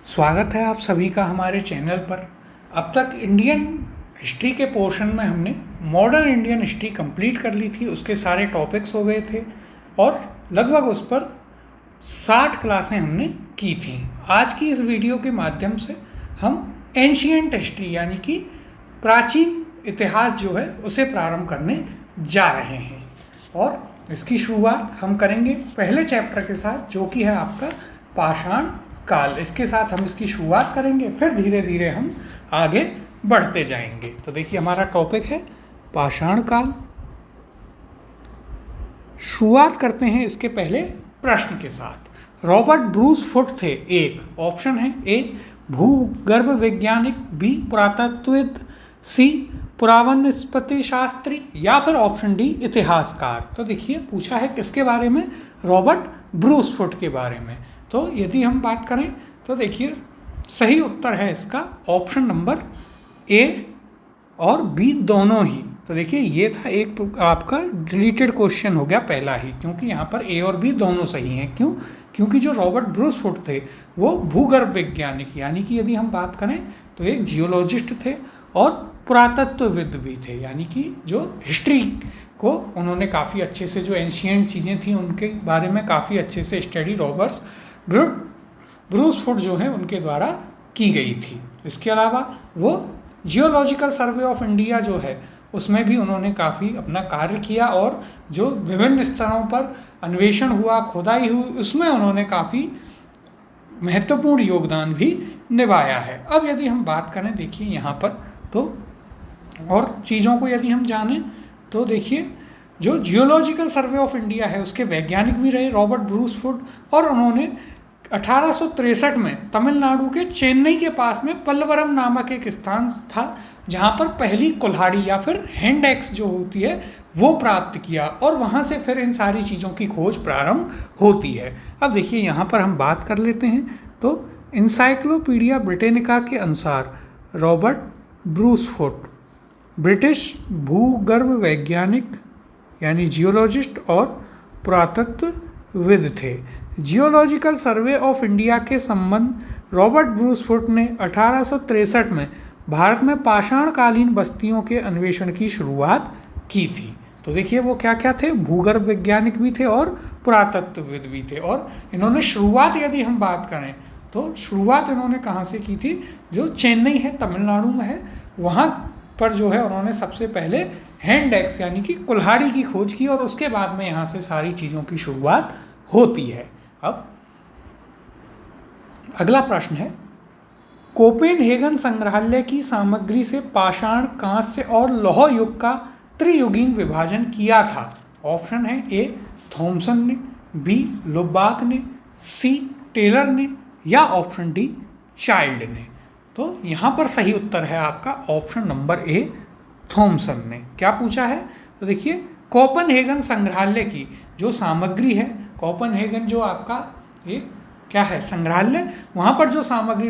स्वागत है आप सभी का हमारे चैनल पर। अब तक इंडियन हिस्ट्री के पोर्शन में हमने मॉडर्न इंडियन हिस्ट्री कंप्लीट कर ली थी, उसके सारे टॉपिक्स हो गए थे और लगभग उस पर 60 क्लासें हमने की थी। आज की इस वीडियो के माध्यम से हम एंशिएंट हिस्ट्री यानी कि प्राचीन इतिहास जो है उसे प्रारंभ करने जा रहे हैं और इसकी शुरुआत हम करेंगे पहले चैप्टर के साथ, जो कि है आपका पाषाण काल। इसके साथ हम इसकी शुरुआत करेंगे, फिर धीरे धीरे हम आगे बढ़ते जाएंगे। तो देखिए हमारा टॉपिक है पाषाण काल। शुरुआत करते हैं इसके पहले प्रश्न के साथ। रॉबर्ट ब्रूस फुट थे। एक ऑप्शन है ए भूगर्भ वैज्ञानिक, बी पुरातत्वविद, सी पुरावनस्पति शास्त्री या फिर ऑप्शन डी इतिहासकार। तो देखिए पूछा है किसके बारे में, रॉबर्ट ब्रूस फुट के बारे में। तो यदि हम बात करें तो देखिए सही उत्तर है इसका ऑप्शन नंबर ए और बी दोनों ही। तो देखिए ये था एक आपका डिलीटेड क्वेश्चन हो गया पहला ही, क्योंकि यहाँ पर ए और बी दोनों सही हैं। क्यों? क्योंकि जो रॉबर्ट ब्रूस फुट थे वो भूगर्भ वैज्ञानिक यानी कि यदि हम बात करें तो एक जियोलॉजिस्ट थे और पुरातत्वविद भी थे, यानी कि जो हिस्ट्री को उन्होंने काफ़ी अच्छे से, जो एंशिएंट चीज़ें थी उनके बारे में काफ़ी अच्छे से स्टडी रॉबर्ट ब्रूस फुट जो है उनके द्वारा की गई थी। इसके अलावा वो जियोलॉजिकल सर्वे ऑफ इंडिया जो है उसमें भी उन्होंने काफ़ी अपना कार्य किया और जो विभिन्न स्तरों पर अन्वेषण हुआ, खुदाई हुई, उसमें उन्होंने काफ़ी महत्वपूर्ण योगदान भी निभाया है। अब यदि हम बात करें देखिए यहाँ पर तो और चीज़ो63 को यदि हम जानें तो देखिए जो जियोलॉजिकल सर्वे ऑफ इंडिया है उसके वैज्ञानिक भी रहे रॉबर्ट ब्रूस फुट, और उन्होंने 1863 में तमिलनाडु के चेन्नई के पास में पल्लवरम नामक एक स्थान था जहाँ पर पहली कुल्हाड़ी या फिर हैंड एक्स जो होती है वो प्राप्त किया और वहाँ से फिर इन सारी चीज़ों की खोज प्रारंभ होती है। अब देखिए यहाँ पर हम बात कर लेते हैं तो इंसाइक्लोपीडिया ब्रिटेनिका के अनुसार रॉबर्ट ब्रूस फुट ब्रिटिश भूगर्भ वैज्ञानिक यानी जियोलॉजिस्ट और पुरातत्वविद थे। जियोलॉजिकल सर्वे ऑफ इंडिया के संबंध रॉबर्ट ब्रूस फुट ने 1863 में भारत में पाषाणकालीन बस्तियों के अन्वेषण की शुरुआत की थी। तो देखिए वो क्या क्या थे, भूगर्भ वैज्ञानिक भी थे और पुरातत्वविद भी थे। और इन्होंने शुरुआत यदि हम बात करें तो शुरुआत इन्होंने कहाँ से की थी, जो चेन्नई है तमिलनाडु में है, वहाँ पर जो है उन्होंने सबसे पहले हैंड एक्स यानी कि कुल्हाड़ी की खोज की और उसके बाद में यहाँ से सारी चीज़ों की शुरुआत होती है। अब अगला प्रश्न है, कोपेनहेगन संग्रहालय की सामग्री से पाषाण, कांस्य और लौह युग का त्रियुगीन विभाजन किया था। ऑप्शन है ए थॉमसन ने, बी लुबाक ने, सी टेलर ने या ऑप्शन डी चाइल्ड ने। तो यहाँ पर सही उत्तर है आपका ऑप्शन नंबर ए थॉमसन ने। क्या पूछा है तो देखिए कोपेनहेगन संग्रहालय की जो सामग्री है, कोपेनहेगन जो आपका एक क्या है संग्रहालय, वहाँ पर जो सामग्री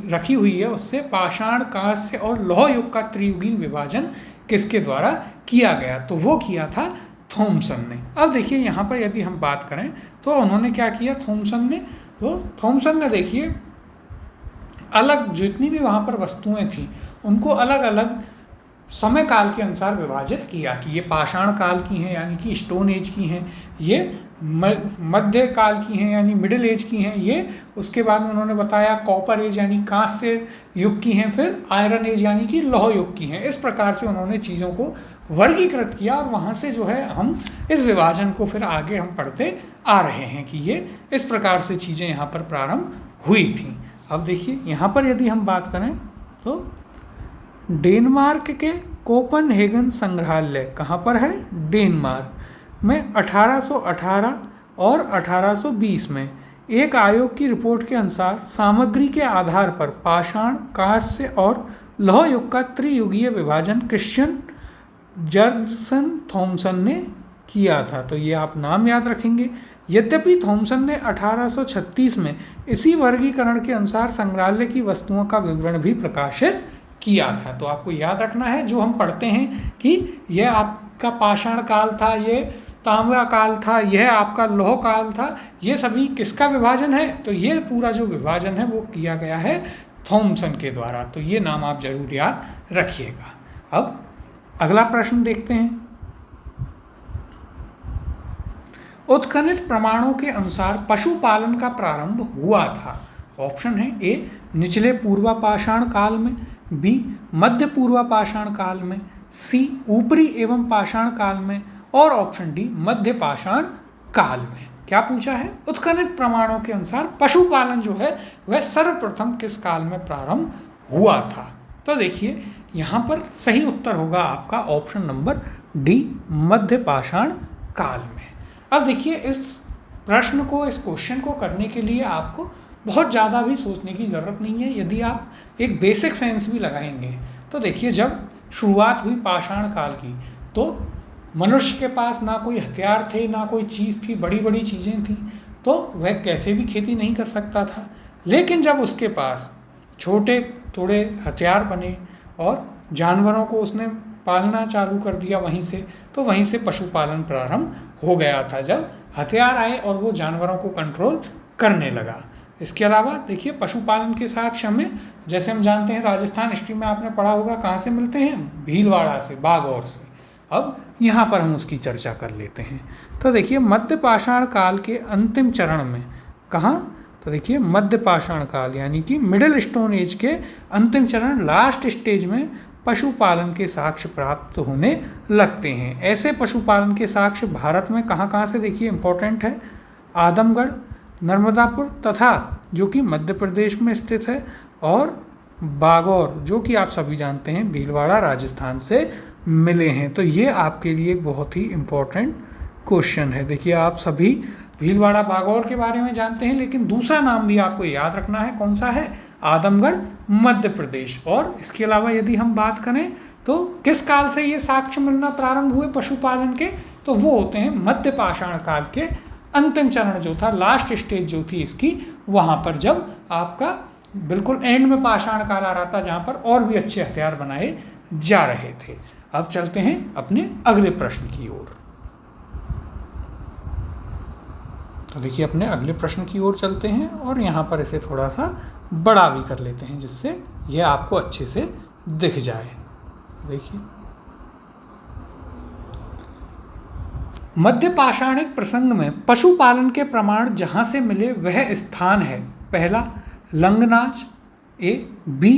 रखी हुई है उससे पाषाण, कांस्य और लौह युग का त्रियुगीन विभाजन किसके द्वारा किया गया, तो वो किया था थॉमसन ने। अब देखिए यहाँ पर यदि हम बात करें तो उन्होंने क्या किया थॉमसन ने, तो थॉमसन ने देखिए अलग जितनी भी वहाँ पर वस्तुएं थी उनको अलग अलग समय काल के अनुसार विभाजित किया कि ये पाषाण काल की हैं यानी कि स्टोन एज की हैं, ये मध्य काल की हैं यानी मिडिल एज की हैं, ये उसके बाद में उन्होंने बताया कॉपर एज यानी कांस्य युग की हैं, फिर आयरन एज यानी कि लौह युग की हैं। इस प्रकार से उन्होंने चीज़ों को वर्गीकृत किया और वहाँ से जो है हम इस विभाजन को फिर आगे हम पढ़ते आ रहे हैं कि ये इस प्रकार से चीज़ें यहाँ पर प्रारंभ हुई थी। अब देखिए यहाँ पर यदि हम बात करें तो डेनमार्क के कोपेनहेगन संग्रहालय कहाँ पर है, डेनमार्क में 1818 और 1820 में एक आयोग की रिपोर्ट के अनुसार सामग्री के आधार पर पाषाण, कांस्य और लौह युग का त्रियुगीय विभाजन क्रिश्चियन जर्गसन थॉमसन ने किया था। तो ये आप नाम याद रखेंगे। यद्यपि थॉमसन ने 1836 में इसी वर्गीकरण के अनुसार संग्रहालय की वस्तुओं का विवरण भी प्रकाशित किया था। तो आपको याद रखना है जो हम पढ़ते हैं कि यह आपका पाषाण काल था, ये तांबा काल था, यह आपका लौह काल था। ये सभी किसका विभाजन है? तो ये पूरा जो विभाजन है वो किया गया है थॉमसन के द्वारा। तो ये नाम आप जरूर याद रखिएगा। अब अगला प्रश्न देखते हैं। उत्खनित प्रमाणों के अनुसार पशुपालन का प्रारंभ हुआ था। ऑप्शन है ए निचले पूर्वा पाषाण काल में, बी मध्य पूर्वा पाषाण काल में, सी ऊपरी एवं पाषाण काल में, और ऑप्शन डी मध्य पाषाण काल में। क्या पूछा है? उत्खनित प्रमाणों के अनुसार पशुपालन जो है वह सर्वप्रथम किस काल में प्रारंभ हुआ था? तो देखिए यहाँ पर सही उत्तर होगा आपका ऑप्शन नंबर डी मध्य पाषाण काल में। अब देखिए इस प्रश्न को, इस क्वेश्चन को करने के लिए आपको बहुत ज़्यादा भी सोचने की ज़रूरत नहीं है। यदि आप एक बेसिक सेंस भी लगाएंगे तो देखिए जब शुरुआत हुई पाषाण काल की तो मनुष्य के पास ना कोई हथियार थे, ना कोई चीज़ थी, बड़ी बड़ी चीज़ें थीं, तो वह कैसे भी खेती नहीं कर सकता था। लेकिन जब उसके पास छोटे थोड़े हथियार बने और जानवरों को उसने पालना चालू कर दिया वहीं से, तो वहीं से पशुपालन प्रारंभ हो गया था, जब हथियार आए और वो जानवरों को कंट्रोल करने लगा। इसके अलावा देखिए पशुपालन के साक्ष्य हमें, जैसे हम जानते हैं राजस्थान हिस्ट्री में आपने पढ़ा होगा, कहाँ से मिलते हैं? भीलवाड़ा से, बागौर से। अब यहाँ पर हम उसकी चर्चा कर लेते हैं। तो देखिए मध्य पाषाण काल के अंतिम चरण में, कहाँ? तो देखिए मध्य पाषाण काल यानी कि मिडिल स्टोन एज के अंतिम चरण, लास्ट स्टेज में पशुपालन के साक्ष्य प्राप्त होने लगते हैं। ऐसे पशुपालन के साक्ष्य भारत में कहाँ कहाँ से देखिए इंपॉर्टेंट है? आदमगढ़, नर्मदापुर तथा जो कि मध्य प्रदेश में स्थित है, और बागौर जो कि आप सभी जानते हैं भीलवाड़ा राजस्थान से मिले हैं। तो ये आपके लिए एक बहुत ही इम्पोर्टेंट क्वेश्चन है। देखिए आप सभी भीलवाड़ा बागौर के बारे में जानते हैं, लेकिन दूसरा नाम भी आपको याद रखना है। कौन सा है? आदमगढ़, मध्य प्रदेश। और इसके अलावा यदि हम बात करें तो किस काल से ये साक्ष्य मिलना प्रारंभ हुए पशुपालन के? तो वो होते हैं मध्य पाषाण काल के अंतिम चरण जो था, लास्ट स्टेज जो थी इसकी, वहाँ पर जब आपका बिल्कुल एंड में पाषाण काल आ रहा था, जहाँ पर और भी अच्छे हथियार बनाए जा रहे थे। अब चलते हैं अपने अगले प्रश्न की ओर। तो देखिए अपने अगले प्रश्न की ओर चलते हैं और यहाँ पर इसे थोड़ा सा बड़ा भी कर लेते हैं जिससे यह आपको अच्छे से दिख जाए। देखिए मध्य पाषाणिक प्रसंग में पशुपालन के प्रमाण जहाँ से मिले वह स्थान है। पहला लंगनाच, ए बी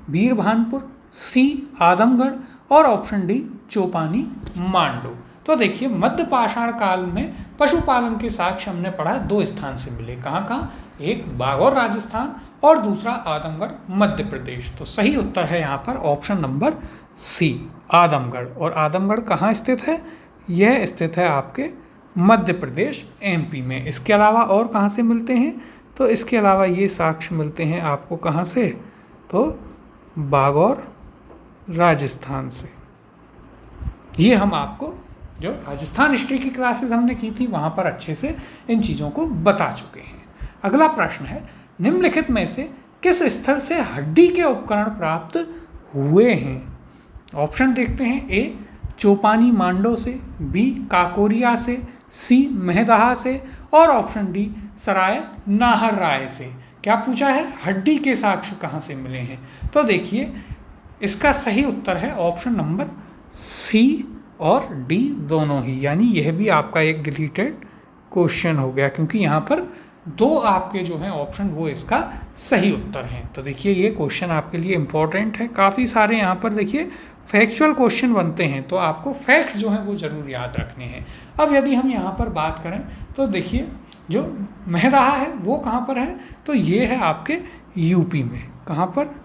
वीरभानपुर, सी आदमगढ़, और ऑप्शन डी चौपानी मांडो। तो देखिए मध्य पाषाण काल में पशुपालन के साक्ष्य हमने पढ़ा दो स्थान से मिले। कहाँ कहाँ? एक बागौर राजस्थान और दूसरा आदमगढ़ मध्य प्रदेश। तो सही उत्तर है यहाँ पर ऑप्शन नंबर सी आदमगढ़। और आदमगढ़ कहाँ स्थित है? यह स्थित है आपके मध्य प्रदेश एमपी में। इसके अलावा और कहाँ से मिलते हैं? तो इसके अलावा ये साक्ष्य मिलते हैं आपको कहाँ से? तो बागौर राजस्थान से। ये हम आपको जो राजस्थान हिस्ट्री की क्लासेस हमने की थी वहाँ पर अच्छे से इन चीज़ों को बता चुके हैं। अगला प्रश्न है निम्नलिखित में से किस स्थल से हड्डी के उपकरण प्राप्त हुए हैं? ऑप्शन देखते हैं। ए चौपानी मांडो से, बी काकोरिया से, सी मेहदहा से, और ऑप्शन डी सराय नाहर राय से। क्या पूछा है? हड्डी के साक्ष्य कहाँ से मिले हैं? तो देखिए इसका सही उत्तर है ऑप्शन नंबर सी और डी दोनों ही, यानी यह भी आपका एक डिलीटेड क्वेश्चन हो गया क्योंकि यहाँ पर दो आपके जो हैं ऑप्शन वो इसका सही उत्तर हैं। तो देखिए ये क्वेश्चन आपके लिए इम्पोर्टेंट है। काफ़ी सारे यहाँ पर देखिए फैक्चुअल क्वेश्चन बनते हैं, तो आपको फैक्ट जो हैं वो ज़रूर याद रखने हैं। अब यदि हम यहाँ पर बात करें तो देखिए जो मेहदहा है वो कहाँ पर है? तो ये है आपके यूपी में। कहाँ पर?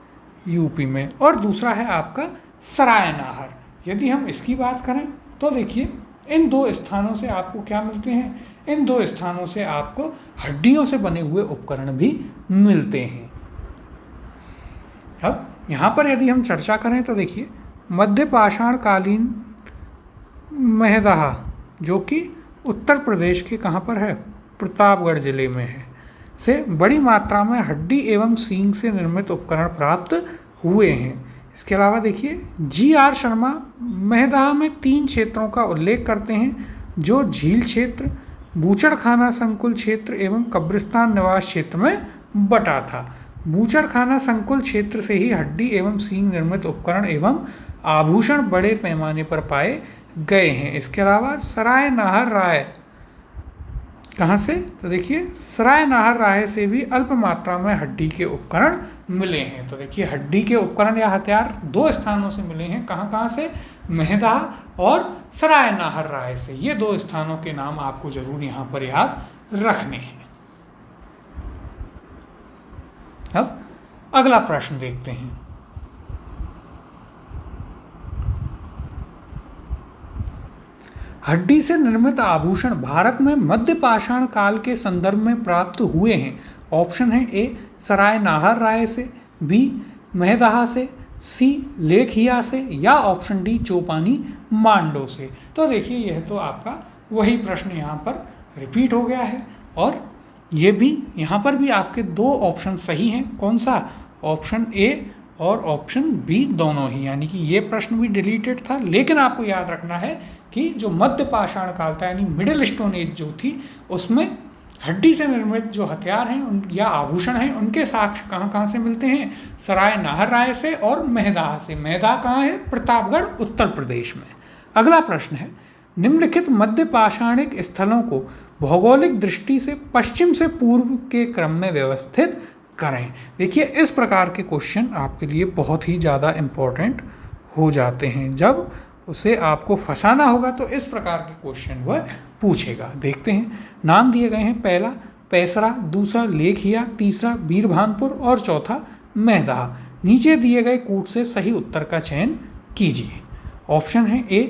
यूपी में। और दूसरा है आपका सराय नाहर। यदि हम इसकी बात करें तो देखिए इन दो स्थानों से आपको क्या मिलते हैं? इन दो स्थानों से आपको हड्डियों से बने हुए उपकरण भी मिलते हैं। अब यहाँ पर यदि हम चर्चा करें तो देखिए मध्य पाषाण कालीन मेहदहा जो कि उत्तर प्रदेश के कहाँ पर है? प्रतापगढ़ जिले में है, से बड़ी मात्रा में हड्डी एवं सींग से निर्मित उपकरण प्राप्त हुए हैं। इसके अलावा देखिए जी आर शर्मा मेहदहा में 3 क्षेत्रों का उल्लेख करते हैं जो झील क्षेत्र, बूचड़खाना संकुल क्षेत्र एवं कब्रिस्तान निवास क्षेत्र में बटा था। बूचड़खाना संकुल क्षेत्र से ही हड्डी एवं सींग निर्मित उपकरण एवं आभूषण बड़े पैमाने पर पाए गए हैं। इसके अलावा सराय नाहर राय, कहाँ से? तो देखिए सराय नाहर राय से भी अल्प मात्रा में हड्डी के उपकरण मिले हैं। तो देखिए हड्डी के उपकरण या हथियार दो स्थानों से मिले हैं। कहाँ कहाँ से? मेहदाह और सराय नाहर राय से। ये दो स्थानों के नाम आपको जरूर यहाँ पर याद रखने हैं। अब अगला प्रश्न देखते हैं। हड्डी से निर्मित आभूषण भारत में मध्य पाषाण काल के संदर्भ में प्राप्त हुए हैं। ऑप्शन है ए सराय नाहर राय से, बी मेहदाह से, सी लेखिया से, या ऑप्शन डी चौपानी मांडो से। तो देखिए यह तो आपका वही प्रश्न यहाँ पर रिपीट हो गया है और ये भी यहाँ पर भी आपके दो ऑप्शन सही हैं। कौन सा? ऑप्शन ए और ऑप्शन बी दोनों ही, यानी कि ये प्रश्न भी डिलीटेड था। लेकिन आपको याद रखना है कि जो मध्य पाषाण काल था यानी मिडिल स्टोन एज जो थी, उसमें हड्डी से निर्मित जो हथियार हैं या आभूषण हैं उनके साक्ष्य कहाँ कहाँ से मिलते हैं? सराय नाहर राय से और मेहदाह से। मेहदाह कहाँ है? प्रतापगढ़, उत्तर प्रदेश में। अगला प्रश्न है, निम्नलिखित मध्य पाषाणिक स्थलों को भौगोलिक दृष्टि से पश्चिम से पूर्व के क्रम में व्यवस्थित करें। देखिए इस प्रकार के क्वेश्चन आपके लिए बहुत ही ज़्यादा इम्पोर्टेंट हो जाते हैं। जब उसे आपको फंसाना होगा तो इस प्रकार के क्वेश्चन वह पूछेगा। देखते हैं, नाम दिए गए हैं। पहला पैसरा, दूसरा लेखिया, तीसरा बीरभानपुर और चौथा मेहदाह। नीचे दिए गए कूट से सही उत्तर का चयन कीजिए। ऑप्शन है ए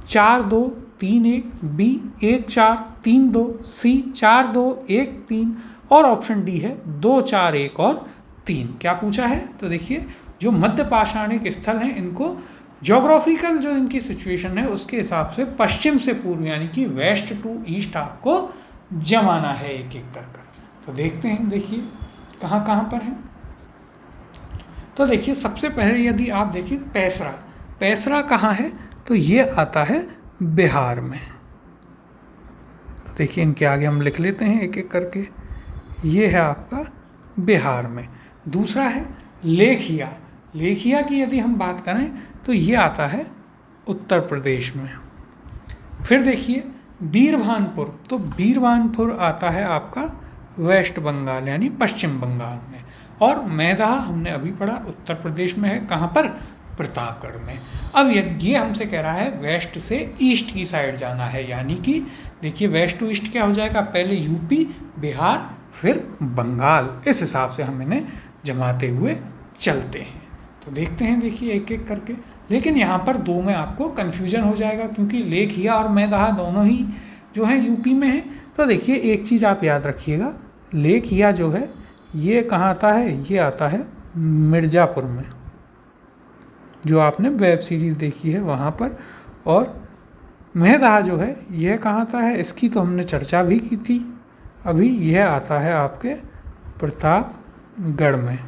4-2-3-1, बी 1-4-3-2, सी 4-2-1-3 और ऑप्शन डी है 2-4-1 और 3। क्या पूछा है? तो देखिए जो मध्य पाषाणिक स्थल हैं इनको ज्योग्राफिकल जो इनकी सिचुएशन है उसके हिसाब से पश्चिम से पूर्व यानी कि वेस्ट टू ईस्ट आपको जमाना है एक एक कर। तो देखते हैं, देखिए कहाँ कहाँ पर है। तो देखिए सबसे पहले यदि आप देखिए पैसरा, पैसरा कहाँ है? तो ये आता है बिहार में। तो देखिए इनके आगे हम लिख लेते हैं एक एक करके। ये है आपका बिहार में। दूसरा है लेखिया, लेखिया की यदि हम बात करें तो ये आता है उत्तर प्रदेश में। फिर देखिए बीरभानपुर, तो बीरभानपुर आता है आपका वेस्ट बंगाल यानी पश्चिम बंगाल में। और मेहदाह हमने अभी पढ़ा उत्तर प्रदेश में है। कहाँ पर? प्रतापगढ़ में। अब ये हमसे कह रहा है वेस्ट से ईस्ट की साइड जाना है, यानी कि देखिए वेस्ट टू ईस्ट क्या हो जाएगा? पहले यूपी, बिहार, फिर बंगाल। इस हिसाब से हम इन्हें जमाते हुए चलते हैं। तो देखते हैं, देखिए एक एक करके। लेकिन यहाँ पर दो में आपको कन्फ्यूजन हो जाएगा क्योंकि लेखिया और मेहदाह दोनों ही जो है यूपी में है। तो देखिए एक चीज़ आप याद रखिएगा, लेखिया जो है ये कहाँ आता है? ये आता है मिर्ज़ापुर में, जो आपने वेब सीरीज़ देखी है वहाँ पर। और मेहदाह जो है यह कहाँ आता है? इसकी तो हमने चर्चा भी की थी अभी। यह आता है आपके प्रतापगढ़ में।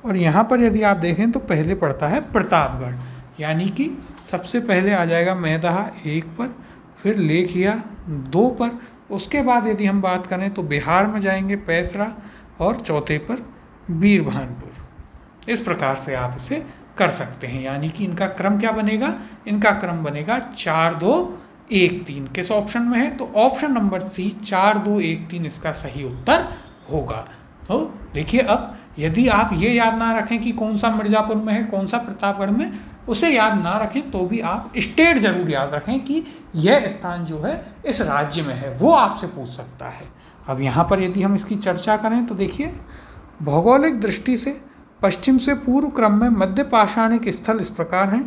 और यहाँ पर यदि आप देखें तो पहले पड़ता है प्रतापगढ़, यानी कि सबसे पहले आ जाएगा मेहदाह 1 पर, फिर लेखिया 2 पर। उसके बाद यदि हम बात करें तो बिहार में जाएंगे पैसरा और चौथे पर बीरभानपुर। इस प्रकार से आप इसे कर सकते हैं, यानी कि इनका क्रम क्या बनेगा? इनका क्रम बनेगा 4-2-1-3। किस ऑप्शन में है? तो ऑप्शन नंबर सी 4-2-1-3 इसका सही उत्तर होगा। तो देखिए अब यदि आप ये याद ना रखें कि कौन सा मिर्ज़ापुर में है, कौन सा प्रतापगढ़ में, उसे याद ना रखें तो भी आप स्टेट जरूर याद रखें कि यह स्थान जो है इस राज्य में है, वो आपसे पूछ सकता है। अब यहाँ पर यदि हम इसकी चर्चा करें तो देखिए भौगोलिक दृष्टि से पश्चिम से पूर्व क्रम में मध्य पाषाणिक स्थल इस प्रकार हैं।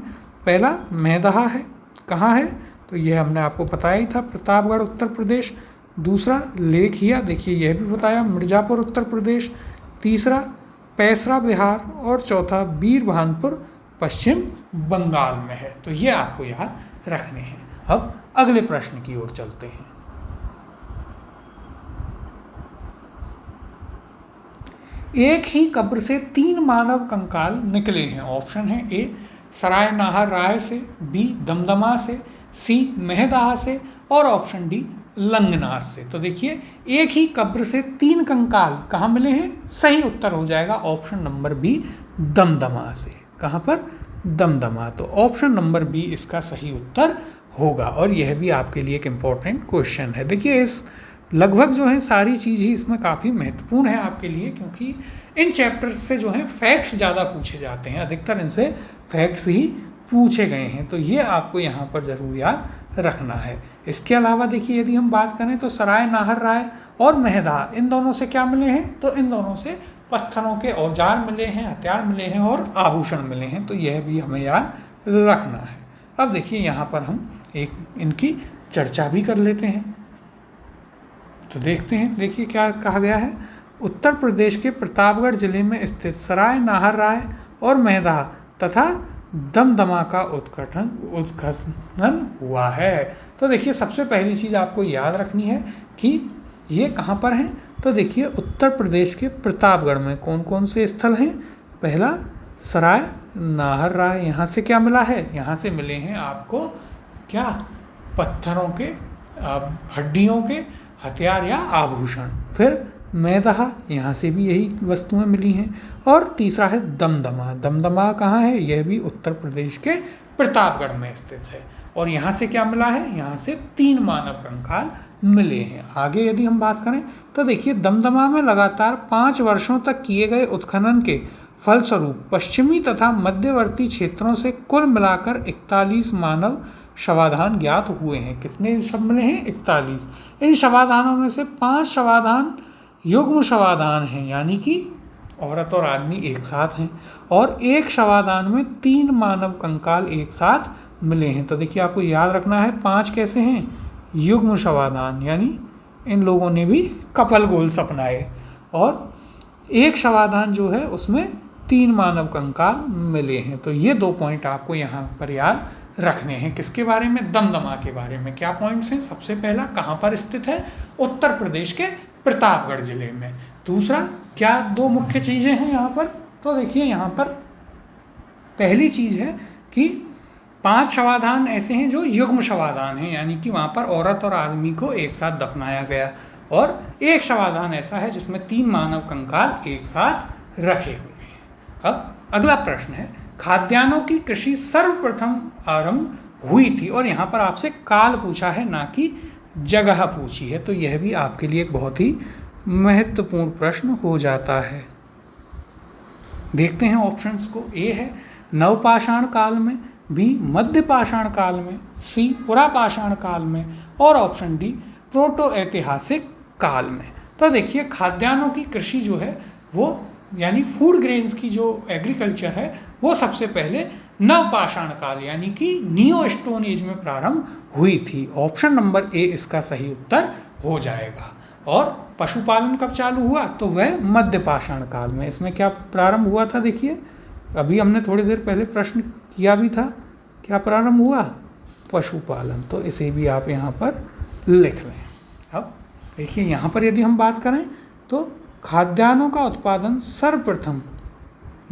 पहला मेहदाह है, कहाँ है? तो यह हमने आपको बताया ही था, प्रतापगढ़ उत्तर प्रदेश। दूसरा लेखिया, देखिए यह भी बताया, मिर्ज़ापुर उत्तर प्रदेश। तीसरा पैसरा बिहार और चौथा बीरभानपुर पश्चिम बंगाल में है। तो ये आपको याद रखने हैं। अब अगले प्रश्न की ओर चलते हैं। एक ही कब्र से 3 मानव कंकाल निकले हैं। ऑप्शन है ए सराय नाहर राय से, बी दमदमा से, सी मेहदाह से और ऑप्शन डी लंगनाथ से। तो देखिए एक ही कब्र से 3 कंकाल कहाँ मिले हैं, सही उत्तर हो जाएगा ऑप्शन नंबर बी दमदमा से। कहाँ पर, दमदमा। तो ऑप्शन नंबर बी इसका सही उत्तर होगा और यह भी आपके लिए एक इम्पॉर्टेंट क्वेश्चन है। देखिए इस लगभग जो है सारी चीज़ ही इसमें काफ़ी महत्वपूर्ण है आपके लिए, क्योंकि इन चैप्टर्स से जो है फैक्ट्स ज़्यादा पूछे जाते हैं, अधिकतर इनसे फैक्ट्स ही पूछे गए हैं। तो ये आपको यहाँ पर ज़रूर याद रखना है। इसके अलावा देखिए यदि हम बात करें तो सराय नाहर राय और मेहदा, इन दोनों से क्या मिले हैं, तो इन दोनों से पत्थरों के औजार मिले हैं, हथियार मिले हैं और आभूषण मिले हैं। तो यह भी हमें याद रखना है। अब देखिए यहाँ पर हम एक इनकी चर्चा भी कर लेते हैं। तो देखते हैं, देखिए क्या कहा गया है। उत्तर प्रदेश के प्रतापगढ़ जिले में स्थित सराय नाहर राय और मेहदा तथा दमदमा का उत्खनन हुआ है। तो देखिए सबसे पहली चीज़ आपको याद रखनी है कि ये कहाँ पर हैं। तो देखिए उत्तर प्रदेश के प्रतापगढ़ में कौन कौन से स्थल हैं। पहला सराय नाहर राय, यहाँ से क्या मिला है, यहाँ से मिले हैं आपको क्या, पत्थरों के, हड्डियों के, हथियार या आभूषण। फिर मेहदा, यहाँ से भी यही वस्तुएं मिली हैं। और तीसरा है दमदमा। दमदमा कहाँ है, यह भी उत्तर प्रदेश के प्रतापगढ़ में स्थित है। और यहाँ से क्या मिला है, यहाँ से 3 मानव कंकाल मिले हैं। आगे यदि हम बात करें तो देखिए दमदमा में लगातार 5 वर्षों तक किए गए उत्खनन के फलस्वरूप पश्चिमी तथा मध्यवर्ती क्षेत्रों से कुल मिलाकर 41 मानव शवाधान ज्ञात हुए हैं। कितने शव मिले हैं, 41। इन शवाधानों में से 5 शवाधान युग्म शवाधान हैं, यानी कि औरत और आदमी एक साथ हैं, और एक शवाधान में 3 मानव कंकाल एक साथ मिले हैं। तो देखिए आपको याद रखना है 5 कैसे हैं, युग्म शवाधान, यानी इन लोगों ने भी कपल गोल्स अपनाए, और एक शवाधान जो है उसमें 3 मानव कंकाल मिले हैं। तो ये 2 पॉइंट आपको यहाँ पर याद रखने हैं। किसके बारे में, दमदमा के बारे में। क्या पॉइंट्स हैं, सबसे पहला कहाँ पर स्थित है, उत्तर प्रदेश के प्रतापगढ़ जिले में। दूसरा क्या 2 मुख्य चीज़ें हैं यहाँ पर, तो देखिए यहाँ पर पहली चीज़ है कि 5 शवाधान ऐसे हैं जो युग्म शवाधान हैं, यानी कि वहाँ पर औरत और आदमी को एक साथ दफनाया गया, और एक शवाधान ऐसा है जिसमें 3 मानव कंकाल एक साथ रखे हुए हैं। अब अगला प्रश्न है, खाद्यान्नों की कृषि सर्वप्रथम आरंभ हुई थी, और यहाँ पर आपसे काल पूछा है ना कि जगह पूछी है। तो यह भी आपके लिए एक बहुत ही महत्वपूर्ण प्रश्न हो जाता है। देखते हैं ऑप्शंस को। ए है नवपाषाण काल में, बी मध्य पाषाण काल में, सी पुरापाषाण काल में, और ऑप्शन डी प्रोटो ऐतिहासिक काल में। तो देखिए खाद्यान्नों की कृषि जो है वो, यानी फूड ग्रेन्स की जो एग्रीकल्चर है वो सबसे पहले नवपाषाण काल यानी कि नियो स्टोन एज में प्रारंभ हुई थी। ऑप्शन नंबर ए इसका सही उत्तर हो जाएगा। और पशुपालन कब चालू हुआ, तो वह मध्य पाषाण काल में। इसमें क्या प्रारंभ हुआ था, देखिए अभी हमने थोड़ी देर पहले प्रश्न किया भी था, क्या प्रारंभ हुआ, पशुपालन। तो इसे भी आप यहाँ पर लिख लें। अब देखिए यहाँ पर यदि हम बात करें तो खाद्यान्नों का उत्पादन सर्वप्रथम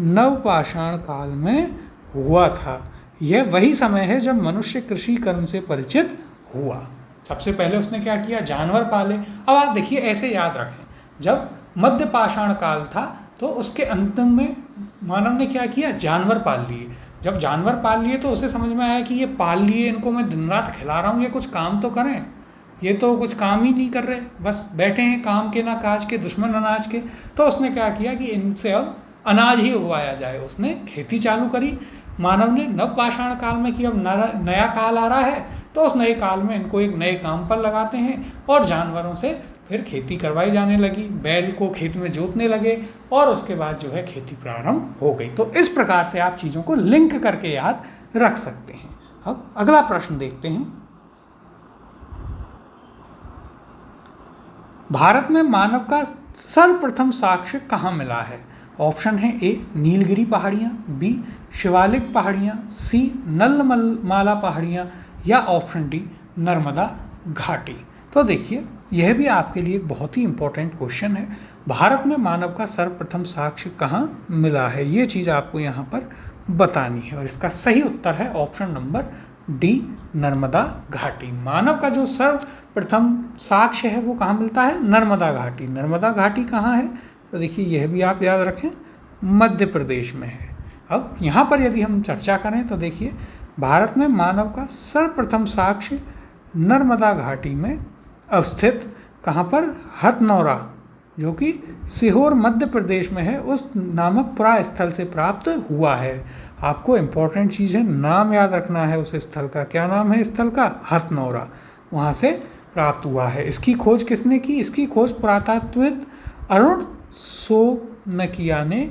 नवपाषाण काल में हुआ था। यह वही समय है जब मनुष्य कृषि कर्म से परिचित हुआ। सबसे पहले उसने क्या किया, जानवर पाले। अब आप देखिए ऐसे याद रखें, जब मध्य पाषाण काल था तो उसके अंतिम में मानव ने क्या किया, जानवर पाल लिए। जब जानवर पाल लिए तो उसे समझ में आया कि ये पाल लिए, इनको मैं दिन रात खिला रहा हूँ, ये कुछ काम तो करें, ये तो कुछ काम ही नहीं कर रहे, बस बैठे हैं काम के ना काज के, दुश्मन अनाज के। तो उसने क्या किया कि इनसे अब अनाज ही उगाया जाए। उसने खेती चालू करी मानव ने नवपाषाण काल में कि अब नया काल आ रहा है, तो उस नए काल में इनको एक नए काम पर लगाते हैं और जानवरों से फिर खेती करवाई जाने लगी। बैल को खेत में जोतने लगे और उसके बाद जो है खेती प्रारंभ हो गई। तो इस प्रकार से आप चीज़ों को लिंक करके याद रख सकते हैं। अब अगला प्रश्न देखते हैं। भारत में मानव का सर्वप्रथम साक्ष्य कहाँ मिला है? ऑप्शन है ए नीलगिरी पहाड़ियाँ, बी शिवालिक पहाड़ियाँ, सी नलमाला पहाड़ियाँ, या ऑप्शन डी नर्मदा घाटी। तो देखिए यह भी आपके लिए एक बहुत ही इम्पोर्टेंट क्वेश्चन है। भारत में मानव का सर्वप्रथम साक्ष्य कहाँ मिला है, ये चीज़ आपको यहाँ पर बतानी है, और इसका सही उत्तर है ऑप्शन नंबर डी नर्मदा घाटी। मानव का जो सर्वप्रथम साक्ष्य है वो कहाँ मिलता है? नर्मदा घाटी। नर्मदा घाटी कहाँ है? तो देखिए यह भी आप याद रखें, मध्य प्रदेश में है। अब यहाँ पर यदि हम चर्चा करें तो देखिए भारत में मानव का सर्वप्रथम साक्ष्य नर्मदा घाटी में अवस्थित कहाँ पर? हथनौरा, जो कि सीहोर मध्य प्रदेश में है, उस नामक पुरा स्थल से प्राप्त हुआ है। आपको इम्पोर्टेंट चीज़ है, नाम याद रखना है उस स्थल का। क्या नाम है स्थल का? हथनौरा। वहाँ से प्राप्त हुआ है। इसकी खोज किसने की? इसकी खोज पुरातत्वविद अरुण सोनकिया ने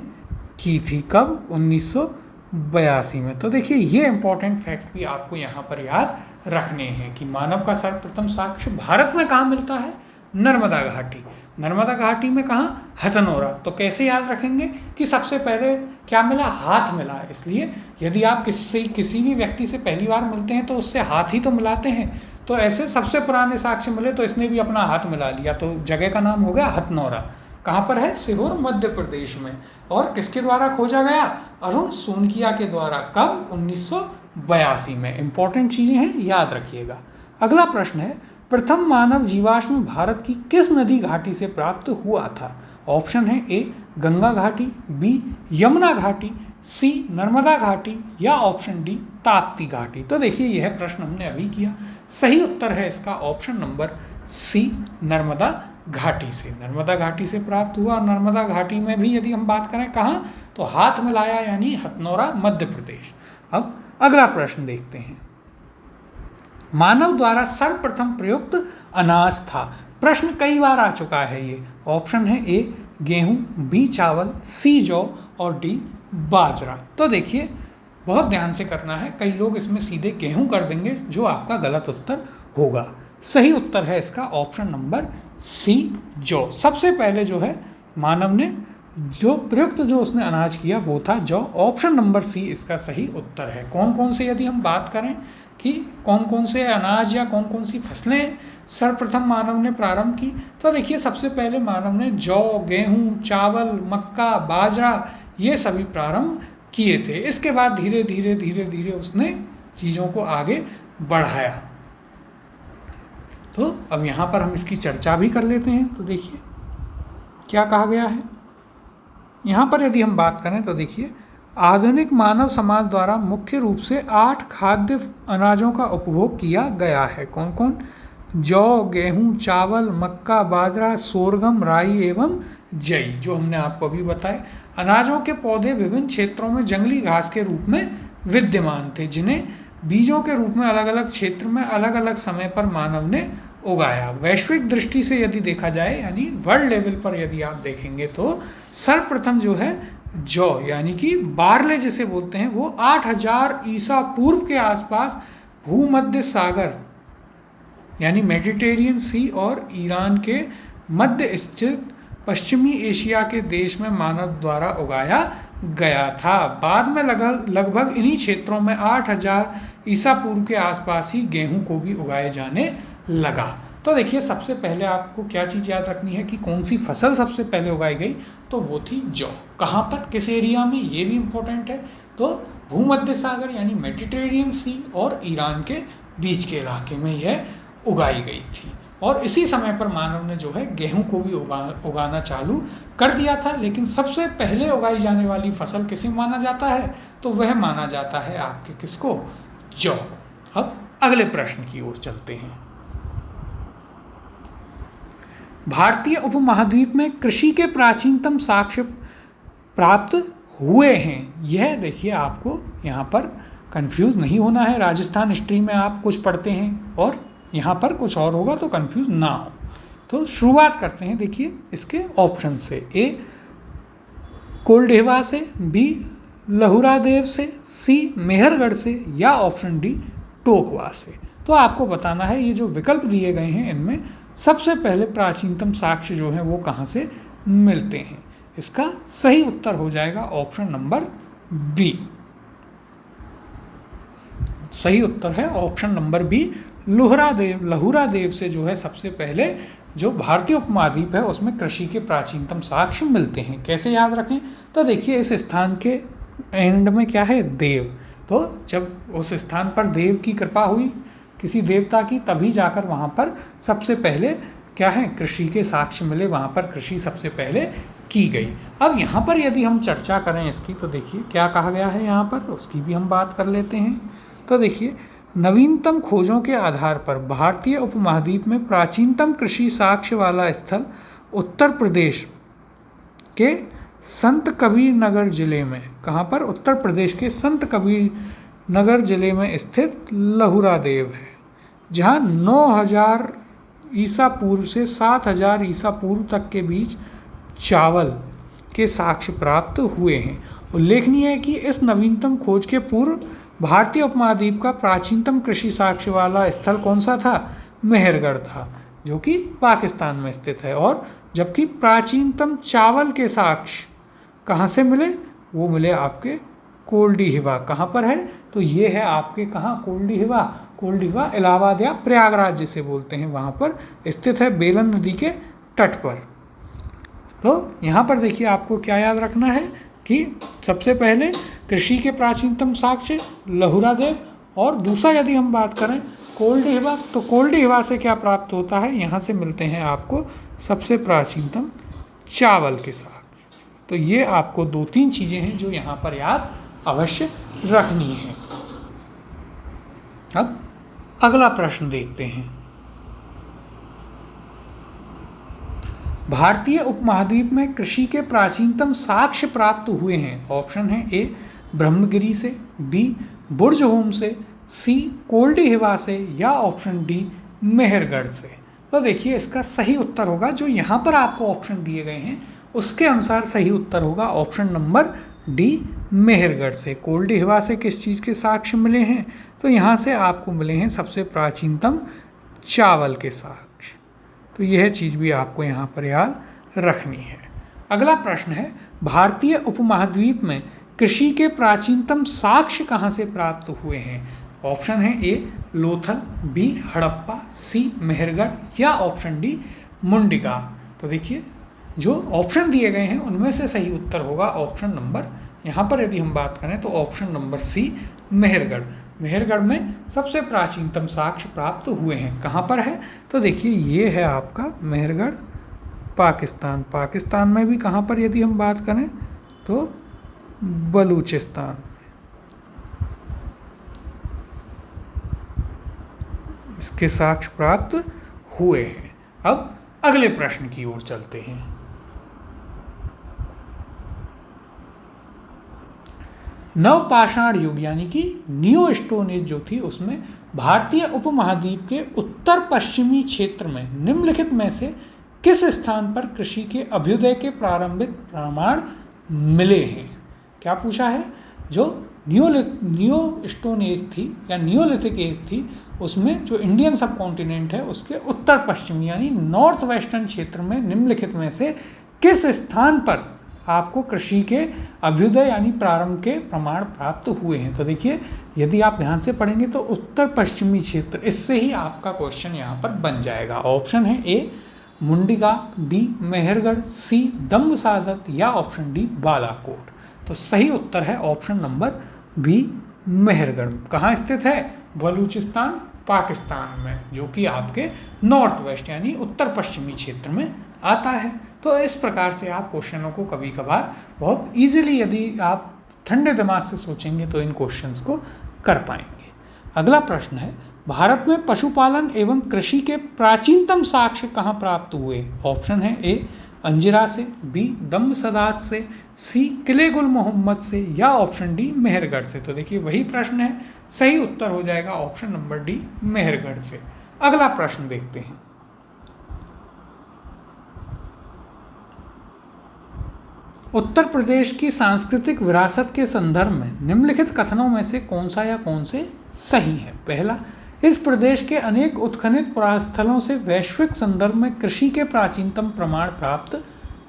की थी। कब? 1982 में। तो देखिए ये इंपॉर्टेंट फैक्ट भी आपको यहाँ पर याद रखने हैं कि मानव का सर्वप्रथम साक्ष्य भारत में कहाँ मिलता है? नर्मदा घाटी। नर्मदा घाटी में कहाँ? हथनौरा। तो कैसे याद रखेंगे कि सबसे पहले क्या मिला? हाथ मिला। इसलिए यदि आप किसी भी व्यक्ति से पहली बार मिलते हैं तो उससे हाथ ही तो मिलाते हैं। तो ऐसे सबसे पुराने साक्ष्य मिले तो इसने भी अपना हाथ मिला लिया, तो जगह का नाम हो गया हथनौरा। कहाँ पर है? सीहोर मध्य प्रदेश में। और किसके द्वारा खोजा गया? अरुण सोनकिया के द्वारा। कब? 1982 में। इंपॉर्टेंट चीज़ें हैं, याद रखिएगा। अगला प्रश्न है, प्रथम मानव जीवाश्म भारत की किस नदी घाटी से प्राप्त हुआ था? ऑप्शन है ए गंगा घाटी, बी यमुना घाटी, सी नर्मदा घाटी, या ऑप्शन डी ताप्ती घाटी। तो देखिए यह प्रश्न हमने अभी किया। सही उत्तर है इसका ऑप्शन नंबर सी, नर्मदा घाटी से। नर्मदा घाटी से प्राप्त हुआ। और नर्मदा घाटी में भी यदि हम बात करें कहाँ, तो हाथ मिलाया यानी हथनौरा, मध्य प्रदेश। अब अगला प्रश्न देखते हैं। मानव द्वारा सर्वप्रथम प्रयुक्त अनाज था। प्रश्न कई बार आ चुका है ये। ऑप्शन है ए गेहूं, बी चावल, सी जौ और डी बाजरा। तो देखिए बहुत ध्यान से करना है, कई लोग इसमें सीधे गेहूं कर देंगे, जो आपका गलत उत्तर होगा। सही उत्तर है इसका ऑप्शन नंबर सी, जौ। सबसे पहले जो है मानव ने जो प्रयुक्त जो उसने अनाज किया वो था जौ। ऑप्शन नंबर सी इसका सही उत्तर है। कौन कौन से यदि हम बात करें कि कौन कौन से अनाज या कौन कौन सी फसलें सर्वप्रथम मानव ने प्रारंभ की, तो देखिए सबसे पहले मानव ने जौ, गेहूं, चावल, मक्का, बाजरा ये सभी प्रारंभ किए थे। इसके बाद धीरे धीरे धीरे धीरे उसने चीज़ों को आगे बढ़ाया। तो अब यहाँ पर हम इसकी चर्चा भी कर लेते हैं। तो देखिए क्या कहा गया है यहाँ पर। यदि हम बात करें तो देखिए आधुनिक मानव समाज द्वारा मुख्य रूप से 8 खाद्य अनाजों का उपभोग किया गया है। कौन कौन? जौ, गेहूं, चावल, मक्का, बाजरा, सोरगम, राई एवं जई, जो हमने आपको अभी बताए। अनाजों के पौधे विभिन्न क्षेत्रों में जंगली घास के रूप में विद्यमान थे, जिन्हें बीजों के रूप में अलग अलग क्षेत्र में अलग अलग समय पर मानव ने उगाया। वैश्विक दृष्टि से यदि देखा जाए यानी वर्ल्ड लेवल पर यदि आप देखेंगे तो सर्वप्रथम जो है जौ यानी कि बार्ले जिसे बोलते हैं वो 8000 ईसा पूर्व के आसपास भूमध्य सागर यानी मेडिटेरियन सी और ईरान के मध्य स्थित पश्चिमी एशिया के देश में मानव द्वारा उगाया गया था। बाद में लगभग इन्हीं क्षेत्रों में 8000 ईसा पूर्व के आसपास ही गेहूं को भी उगाए जाने लगा। तो देखिए सबसे पहले आपको क्या चीज़ याद रखनी है कि कौन सी फसल सबसे पहले उगाई गई, तो वो थी जौ। कहाँ पर, किस एरिया में, ये भी इम्पोर्टेंट है। तो भूमध्य सागर यानी मेडिटेरियन सी और ईरान के बीच के इलाके में यह उगाई गई थी। और इसी समय पर मानव ने जो है गेहूं को भी उगाना चालू कर दिया था। लेकिन सबसे पहले उगाई जाने वाली फसल किसे माना जाता है, तो वह माना जाता है आपके किसको? जौ। अब अगले प्रश्न की ओर चलते हैं। भारतीय उपमहाद्वीप में कृषि के प्राचीनतम साक्ष्य प्राप्त हुए हैं। यह देखिए आपको यहाँ पर कंफ्यूज नहीं होना है। राजस्थान हिस्ट्री में आप कुछ पढ़ते हैं और यहाँ पर कुछ और होगा, तो कंफ्यूज ना हो। तो शुरुआत करते हैं देखिए इसके ऑप्शन से। ए कोल्डेवा से, बी लहुरादेव से, सी मेहरगढ़ से, या ऑप्शन डी टोकवा से। तो आपको बताना है ये जो विकल्प दिए गए हैं इनमें सबसे पहले प्राचीनतम साक्ष्य जो हैं वो कहाँ से मिलते हैं। इसका सही उत्तर हो जाएगा ऑप्शन नंबर बी। सही उत्तर है ऑप्शन नंबर बी, लहुरादेव से जो है सबसे पहले जो भारतीय उपमहाद्वीप है उसमें कृषि के प्राचीनतम साक्ष्य मिलते हैं। कैसे याद रखें, तो देखिए इस स्थान के एंड में क्या है, देव। तो जब उस स्थान पर देव की कृपा हुई किसी देवता की, तभी जाकर वहाँ पर सबसे पहले क्या है, कृषि के साक्ष्य मिले, वहाँ पर कृषि सबसे पहले की गई। अब यहाँ पर यदि हम चर्चा करें इसकी, तो देखिए क्या कहा गया है यहाँ पर, उसकी भी हम बात कर लेते हैं। तो देखिए, नवीनतम खोजों के आधार पर भारतीय उपमहाद्वीप में प्राचीनतम कृषि साक्ष्य वाला स्थल उत्तर प्रदेश के संत कबीर नगर जिले में, कहाँ पर, उत्तर प्रदेश के संत कबीर नगर जिले में स्थित लहुरा देव है, जहाँ 9000 ईसा पूर्व से 7000 ईसा पूर्व तक के बीच चावल के साक्ष्य प्राप्त हुए हैं। उल्लेखनीय है कि इस नवीनतम खोज के पूर्व भारतीय उपमहाद्वीप का प्राचीनतम कृषि साक्ष्य वाला स्थल कौन सा था, मेहरगढ़ था, जो कि पाकिस्तान में स्थित है। और जबकि प्राचीनतम चावल के साक्ष्य कहाँ से मिले, वो मिले आपके कोल्डीहिवा। कहाँ पर है, तो ये है आपके कहाँ, कोल्डीहिवा। कोल्डीहिवा इलाहाबाद या प्रयागराज जिसे बोलते हैं, वहाँ पर स्थित है, बेलन नदी के तट पर। तो यहाँ पर देखिए आपको क्या याद रखना है कि सबसे पहले कृषि के प्राचीनतम साक्ष्य लहुरा देव, और दूसरा यदि हम बात करें कोल्डीहिवा, तो कोल्डीहिवा से क्या प्राप्त होता है, यहाँ से मिलते हैं आपको सबसे प्राचीनतम चावल के साक्ष्य। तो ये आपको 2-3 चीज़ें हैं जो यहाँ पर याद अवश्य रखनी है। अब अगला प्रश्न देखते हैं। भारतीय उपमहाद्वीप में कृषि के प्राचीनतम साक्ष्य प्राप्त हुए हैं। ऑप्शन है ए ब्रह्मगिरी से, बी बुर्जहोम से, सी कोल्डीहिवा से, या ऑप्शन डी मेहरगढ़ से। तो देखिए इसका सही उत्तर होगा, जो यहाँ पर आपको ऑप्शन दिए गए हैं उसके अनुसार सही उत्तर होगा ऑप्शन नंबर डी मेहरगढ़ से। कोल्डीहिवा से किस चीज़ के साक्ष्य मिले हैं, तो यहाँ से आपको मिले हैं सबसे प्राचीनतम चावल के साक्ष्य। तो यह चीज़ भी आपको यहाँ पर याद रखनी है। अगला प्रश्न है, भारतीय उपमहाद्वीप में कृषि के प्राचीनतम साक्ष्य कहाँ से प्राप्त हुए हैं। ऑप्शन है ए लोथल, बी हड़प्पा, सी मेहरगढ़, या ऑप्शन डी मुंडिगा। तो देखिए जो ऑप्शन दिए गए हैं उनमें से सही उत्तर होगा ऑप्शन नंबर, यहाँ पर यदि हम बात करें तो option number C Mehrgarh. Mehrgarh में सबसे प्राचीनतम साक्ष्य प्राप्त हुए हैं। कहाँ पर है, तो देखिए ये है आपका मेहरगढ़, पाकिस्तान। पाकिस्तान में भी कहाँ पर यदि हम बात करें तो बलूचिस्तान। इसके साक्ष्य प्राप्त हुए हैं। अब अगले प्रश्न की ओर चलते हैं। नवपाषाण युग यानी कि न्यू स्टोन एज जो थी, उसमें भारतीय उपमहाद्वीप के उत्तर पश्चिमी क्षेत्र में निम्नलिखित में से किस स्थान पर कृषि के अभ्युदय के प्रारंभिक प्रमाण मिले हैं। क्या पूछा है, जो न्यू स्टोन एज थी या न्यूलिथिक एज थी, उसमें जो इंडियन सब कॉन्टिनेंट है उसके उत्तर पश्चिमी यानी नॉर्थ वेस्टर्न क्षेत्र में निम्नलिखित में से किस स्थान पर आपको कृषि के अभ्युदय यानी प्रारंभ के प्रमाण प्राप्त हुए हैं। तो देखिए यदि आप ध्यान से पढ़ेंगे तो उत्तर पश्चिमी क्षेत्र, इससे ही आपका क्वेश्चन यहाँ पर बन जाएगा। ऑप्शन है ए मुंडिगा, बी मेहरगढ़, सी दम्बसादत, या ऑप्शन डी बालाकोट। तो सही उत्तर है ऑप्शन नंबर बी मेहरगढ़। कहाँ स्थित है, बलूचिस्तान पाकिस्तान में, जो कि आपके नॉर्थ वेस्ट यानी उत्तर पश्चिमी क्षेत्र में आता है। तो इस प्रकार से आप क्वेश्चनों को कभी कभार बहुत इजीली यदि आप ठंडे दिमाग से सोचेंगे तो इन क्वेश्चंस को कर पाएंगे। अगला प्रश्न है, भारत में पशुपालन एवं कृषि के प्राचीनतम साक्ष्य कहाँ प्राप्त हुए। ऑप्शन है ए अंजिरा से, बी दम्बसदात से, सी किले गुल मोहम्मद से, या ऑप्शन डी मेहरगढ़ से। तो देखिए वही प्रश्न है, सही उत्तर हो जाएगा ऑप्शन नंबर डी मेहरगढ़ से। अगला प्रश्न देखते हैं। उत्तर प्रदेश की सांस्कृतिक विरासत के संदर्भ में निम्नलिखित कथनों में से कौन सा या कौन से सही है। पहला, इस प्रदेश के अनेक उत्खनित पुरास्थलों से वैश्विक संदर्भ में कृषि के प्राचीनतम प्रमाण प्राप्त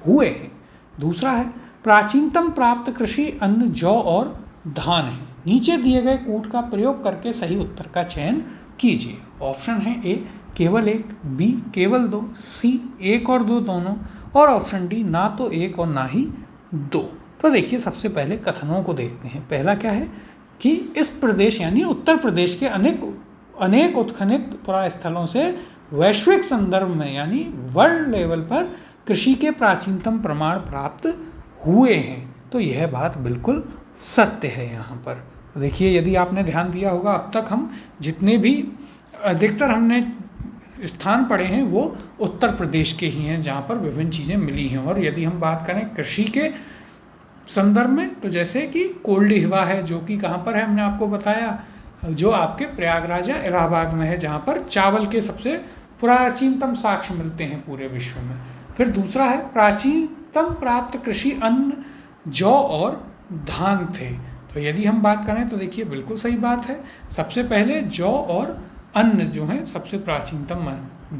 हुए हैं। दूसरा है, प्राचीनतम प्राप्त कृषि अन्न जौ और धान है। नीचे दिए गए कूट का प्रयोग करके सही उत्तर का चयन कीजिए। ऑप्शन है ए केवल एक, बी केवल दो, सी एक और दो दोनों, और ऑप्शन डी ना तो एक और ना ही दो। तो देखिए सबसे पहले कथनों को देखते हैं। पहला क्या है कि इस प्रदेश यानी उत्तर प्रदेश के अनेक उत्खनित पुरास्थलों से वैश्विक संदर्भ में यानी वर्ल्ड लेवल पर कृषि के प्राचीनतम प्रमाण प्राप्त हुए हैं। तो यह बात बिल्कुल सत्य है यहाँ पर। देखिए, यदि आपने ध्यान दिया होगा, अब तक हम जितने भी अधिकतर हमने स्थान पढ़े हैं वो उत्तर प्रदेश के ही हैं जहाँ पर विभिन्न चीज़ें मिली हैं। और यदि हम बात करें कृषि के संदर्भ में, तो जैसे कि कोल्डी हिवा है, जो कि कहाँ पर है हमने आपको बताया, जो आपके प्रयागराज या इलाहाबाद में है, जहाँ पर चावल के सबसे प्राचीनतम साक्ष्य मिलते हैं पूरे विश्व में। फिर दूसरा है प्राचीनतम प्राप्त कृषि अन्न जौ और धान थे। तो यदि हम बात करें तो देखिए बिल्कुल सही बात है, सबसे पहले जौ और अन्न जो है सबसे प्राचीनतम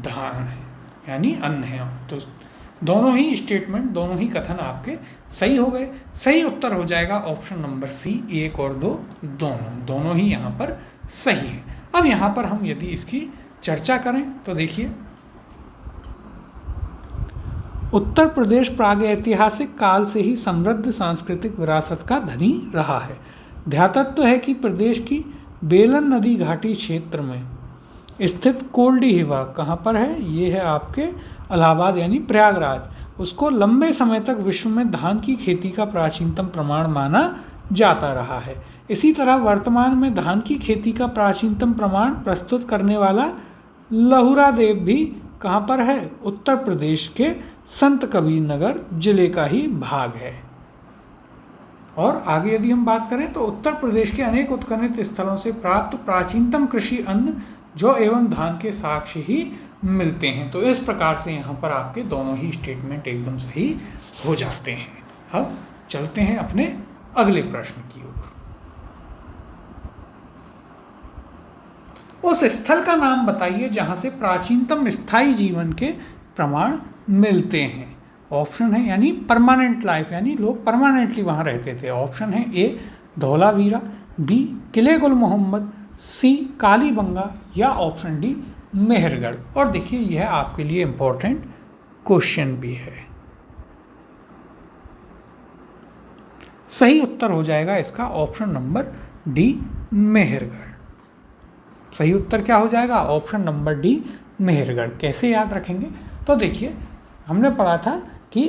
धान है यानी अन्न है। तो दोनों ही स्टेटमेंट, दोनों ही कथन आपके सही हो गए। सही उत्तर हो जाएगा ऑप्शन नंबर सी, 1 और 2 दोनों ही यहाँ पर सही है। अब यहाँ पर हम यदि इसकी चर्चा करें तो देखिए, उत्तर प्रदेश प्रागैतिहासिक काल से ही समृद्ध सांस्कृतिक विरासत का धनी रहा है। ध्यातत्व है कि प्रदेश की बेलन नदी घाटी क्षेत्र में स्थित कोल्डी हिवा कहाँ पर है, ये है आपके इलाहाबाद यानी प्रयागराज, उसको लंबे समय तक विश्व में धान की खेती का प्राचीनतम प्रमाण माना जाता रहा है। इसी तरह वर्तमान में धान की खेती का प्राचीनतम प्रमाण प्रस्तुत करने वाला लहुरा देव भी कहाँ पर है, उत्तर प्रदेश के संत कबीर नगर जिले का ही भाग है। और आगे यदि हम बात करें तो उत्तर प्रदेश के अनेक उत्खनित स्थलों से प्राप्त प्राचीनतम कृषि अन्न जौ एवं धान के साक्ष्य ही मिलते हैं। तो इस प्रकार से यहाँ पर आपके दोनों ही स्टेटमेंट एकदम सही हो जाते हैं। अब चलते हैं अपने अगले प्रश्न की ओर। उस स्थल का नाम बताइए जहाँ से प्राचीनतम स्थायी जीवन के प्रमाण मिलते हैं। ऑप्शन है यानी परमानेंट लाइफ, यानी लोग परमानेंटली वहाँ रहते थे। ऑप्शन है ए धौलावीरा, बी किले गुल मोहम्मद, सी कालीबंगा या ऑप्शन डी मेहरगढ़। और देखिए यह आपके लिए इम्पोर्टेंट क्वेश्चन भी है। सही उत्तर हो जाएगा इसका ऑप्शन नंबर डी मेहरगढ़। सही उत्तर क्या हो जाएगा, ऑप्शन नंबर डी मेहरगढ़। कैसे याद रखेंगे, तो देखिए हमने पढ़ा था कि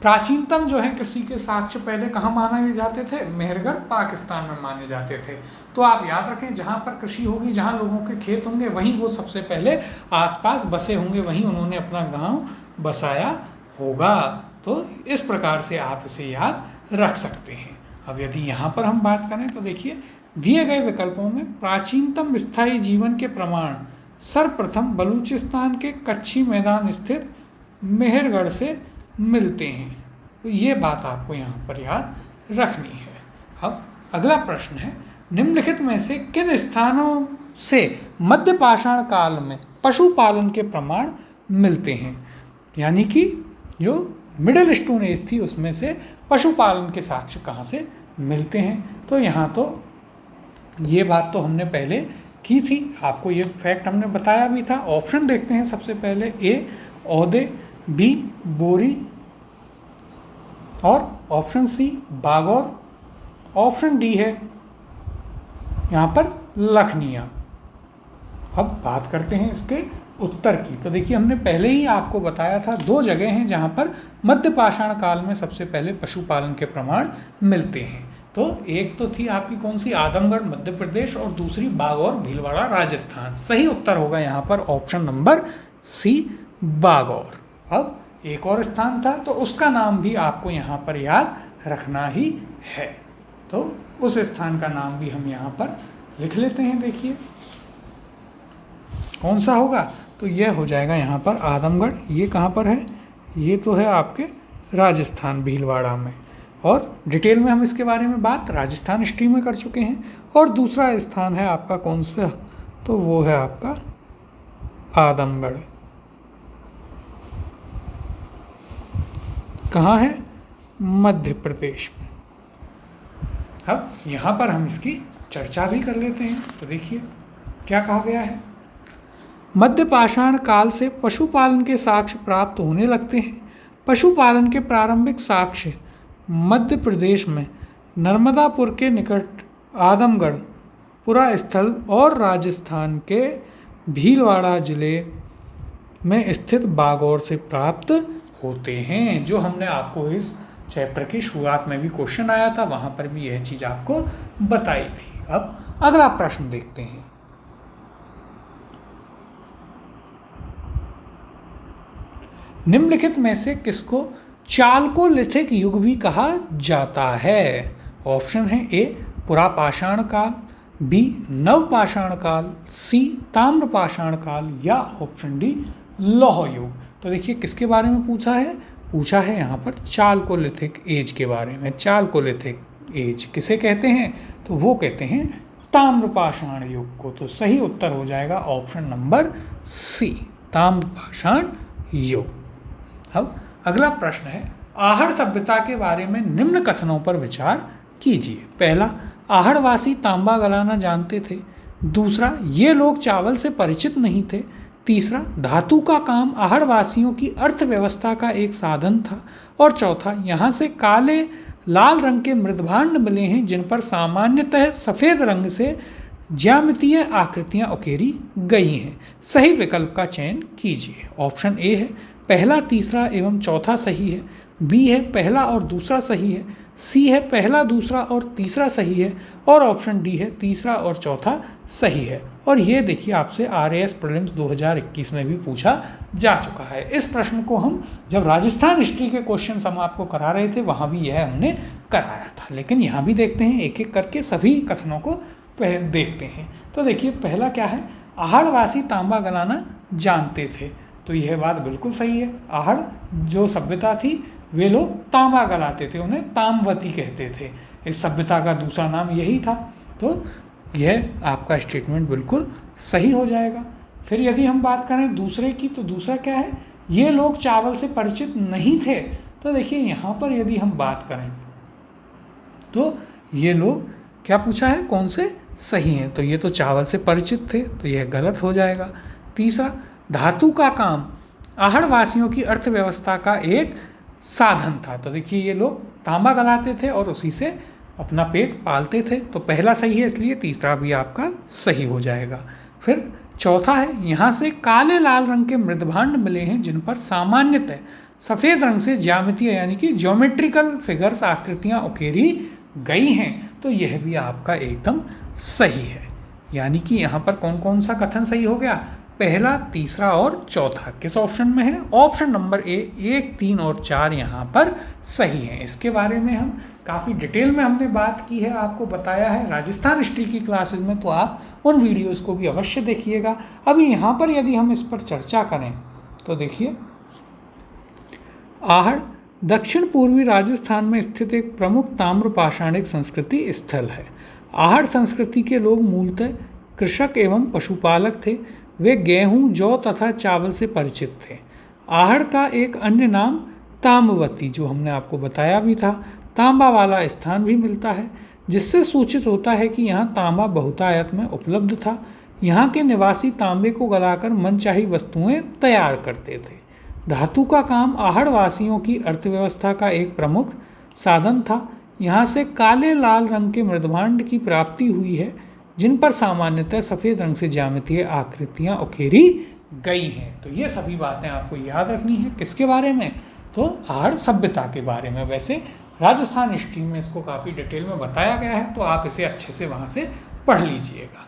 प्राचीनतम जो है कृषि के साक्ष्य पहले कहाँ माने जाते थे, मेहरगढ़ पाकिस्तान में माने जाते थे। तो आप याद रखें जहाँ पर कृषि होगी, जहाँ लोगों के खेत होंगे, वहीं वो सबसे पहले आसपास बसे होंगे, वहीं उन्होंने अपना गांव बसाया होगा। तो इस प्रकार से आप इसे याद रख सकते हैं। अब यदि यहाँ पर हम बात करें तो देखिए दिए गए विकल्पों में प्राचीनतम स्थायी जीवन के प्रमाण सर्वप्रथम बलूचिस्तान के कच्छी मैदान स्थित मेहरगढ़ से मिलते हैं। तो ये बात आपको यहाँ पर याद रखनी है। अब अगला प्रश्न है, निम्नलिखित में से किन स्थानों से मध्य पाषाण काल में पशुपालन के प्रमाण मिलते हैं, यानी कि जो मिडिल स्टोन एज थी उसमें से पशुपालन के साक्ष्य कहाँ से मिलते हैं। तो यहाँ तो ये बात तो हमने पहले की थी, आपको ये फैक्ट हमने बताया भी था। ऑप्शन देखते हैं सबसे पहले, ए औदे, बी बोरी और option C Bagor, option D है यहाँ पर लखनिया। अब बात करते हैं इसके उत्तर की। तो देखिए हमने पहले ही आपको बताया था 2 जगह हैं जहाँ पर मध्य पाषाण काल में सबसे पहले पशुपालन के प्रमाण मिलते हैं। तो एक तो थी आपकी कौन सी, आदमगढ़ मध्य प्रदेश, और दूसरी बागौर भीलवाड़ा राजस्थान। सही उत्तर होगा यहाँ पर ऑप्शन नंबर सी बागौर। अब एक और स्थान था तो उसका नाम भी आपको यहाँ पर याद रखना ही है। तो उस स्थान का नाम भी हम यहाँ पर लिख लेते हैं। देखिए कौन सा होगा, तो यह हो जाएगा यहाँ पर आदमगढ़। ये कहाँ पर है, ये तो है आपके राजस्थान भीलवाड़ा में। और डिटेल में हम इसके बारे में बात राजस्थान स्ट्रीम में कर चुके हैं। और दूसरा स्थान है आपका कौन सा, तो वो है आपका आदमगढ़। कहाँ है, मध्य प्रदेश में। अब यहाँ पर हम इसकी चर्चा भी कर लेते हैं। तो देखिए क्या कहा गया है, मध्य पाषाण काल से पशुपालन के साक्ष्य प्राप्त होने लगते हैं। पशुपालन के प्रारंभिक साक्ष्य मध्य प्रदेश में नर्मदापुर के निकट आदमगढ़ पुरा स्थल और राजस्थान के भीलवाड़ा जिले में स्थित बागौर से प्राप्त होते हैं, जो हमने आपको इस चैप्टर की शुरुआत में भी क्वेश्चन आया था, वहाँ पर भी यह चीज़ आपको बताई थी। अब अगला प्रश्न देखते हैं। निम्नलिखित में से किसको चालकोलिथिक युग भी कहा जाता है? ऑप्शन है ए पुरापाषाण काल, बी नवपाषाण काल, सी ताम्रपाषाण काल या ऑप्शन डी लौह युग। तो देखिए किसके बारे में पूछा है यहाँ पर चालकोलिथिक एज के बारे में। चालकोलिथिक एज किसे कहते हैं? तो वो कहते हैं ताम्रपाषाण युग को। तो सही उत्तर हो जाएगा ऑप्शन नंबर सी, ताम्रपाषाण युग। अब अगला प्रश्न है, आहड़ सभ्यता के बारे में निम्न कथनों पर विचार कीजिए। पहला, आहड़वासी तांबा गलाना जानते थे। दूसरा, ये लोग चावल से परिचित नहीं थे। तीसरा, धातु का काम आहड़वासियों की अर्थव्यवस्था का एक साधन था। और चौथा, यहाँ से काले लाल रंग के मृदभांड मिले हैं जिन पर सामान्यतः सफ़ेद रंग से ज्यामितीय आकृतियाँ उकेरी गई हैं। सही विकल्प का चयन कीजिए। ऑप्शन ए है पहला, तीसरा एवं चौथा सही है, बी है पहला और दूसरा सही है, सी है पहला, दूसरा और तीसरा सही है, और ऑप्शन डी है तीसरा और चौथा सही है। और ये देखिए आपसे RAS प्रीलिम्स 2021 में भी पूछा जा चुका है। इस प्रश्न को हम जब राजस्थान हिस्ट्री के क्वेश्चन हम आपको करा रहे थे वहाँ भी यह हमने कराया था, लेकिन यहाँ भी देखते हैं एक एक करके सभी कथनों को देखते हैं। तो देखिए पहला क्या है, आहड़वासी तांबा गलाना जानते थे। तो यह बात बिल्कुल सही है। आहड़ जो सभ्यता थी वे लोग तांबा गलाते थे, उन्हें ताम्रवती कहते थे। इस सभ्यता का दूसरा नाम यही था। तो यह आपका स्टेटमेंट बिल्कुल सही हो जाएगा। फिर यदि हम बात करें दूसरे की, तो दूसरा क्या है, ये लोग चावल से परिचित नहीं थे। तो देखिए यहाँ पर यदि हम बात करें तो ये लोग क्या पूछा है, कौन से सही हैं? तो ये तो चावल से परिचित थे, तो यह गलत हो जाएगा। तीसरा, धातु का काम आहड़वासियों की अर्थव्यवस्था का एक साधन था। तो देखिए ये लोग तांबा गलाते थे और उसी से अपना पेट पालते थे। तो पहला सही है, इसलिए तीसरा भी आपका सही हो जाएगा। फिर चौथा है, यहाँ से काले लाल रंग के मृदभांड मिले हैं जिन पर सामान्यतः सफ़ेद रंग से ज्यामितीय यानी कि ज्योमेट्रिकल फिगर्स आकृतियाँ उकेरी गई हैं। तो यह भी आपका एकदम सही है। यानी कि यहाँ पर कौन कौन सा कथन सही हो गया, पहला, तीसरा और चौथा किस ऑप्शन में है? ऑप्शन नंबर ए, 1, 3 और 4 यहाँ पर सही है। इसके बारे में हम काफ़ी डिटेल में हमने बात की है, आपको बताया है राजस्थान हिस्ट्री की क्लासेस में, तो आप उन वीडियोस को भी अवश्य देखिएगा। अभी यहाँ पर यदि हम इस पर चर्चा करें तो देखिए, आहड़ दक्षिण पूर्वी राजस्थान में स्थित एक प्रमुख ताम्रपाषाणिक संस्कृति स्थल है। आहड़ संस्कृति के लोग मूलतः कृषक एवं पशुपालक थे। वे गेहूं, जौ तथा चावल से परिचित थे। आहड़ का एक अन्य नाम ताम्रवती, जो हमने आपको बताया भी था, तांबा वाला स्थान भी मिलता है, जिससे सूचित होता है कि यहाँ तांबा बहुतायत में उपलब्ध था। यहाँ के निवासी तांबे को गलाकर मनचाही वस्तुएं तैयार करते थे। धातु का काम आहड़ वासियों की अर्थव्यवस्था का एक प्रमुख साधन था। यहाँ से काले लाल रंग के मृदभांड की प्राप्ति हुई है जिन पर सामान्यतः सफ़ेद रंग से ज्यामितीय आकृतियाँ उकेरी गई हैं। तो ये सभी बातें आपको याद रखनी है। किसके बारे में? तो आहड़ सभ्यता के बारे में। वैसे राजस्थान हिस्ट्री में इसको काफ़ी डिटेल में बताया गया है, तो आप इसे अच्छे से वहाँ से पढ़ लीजिएगा।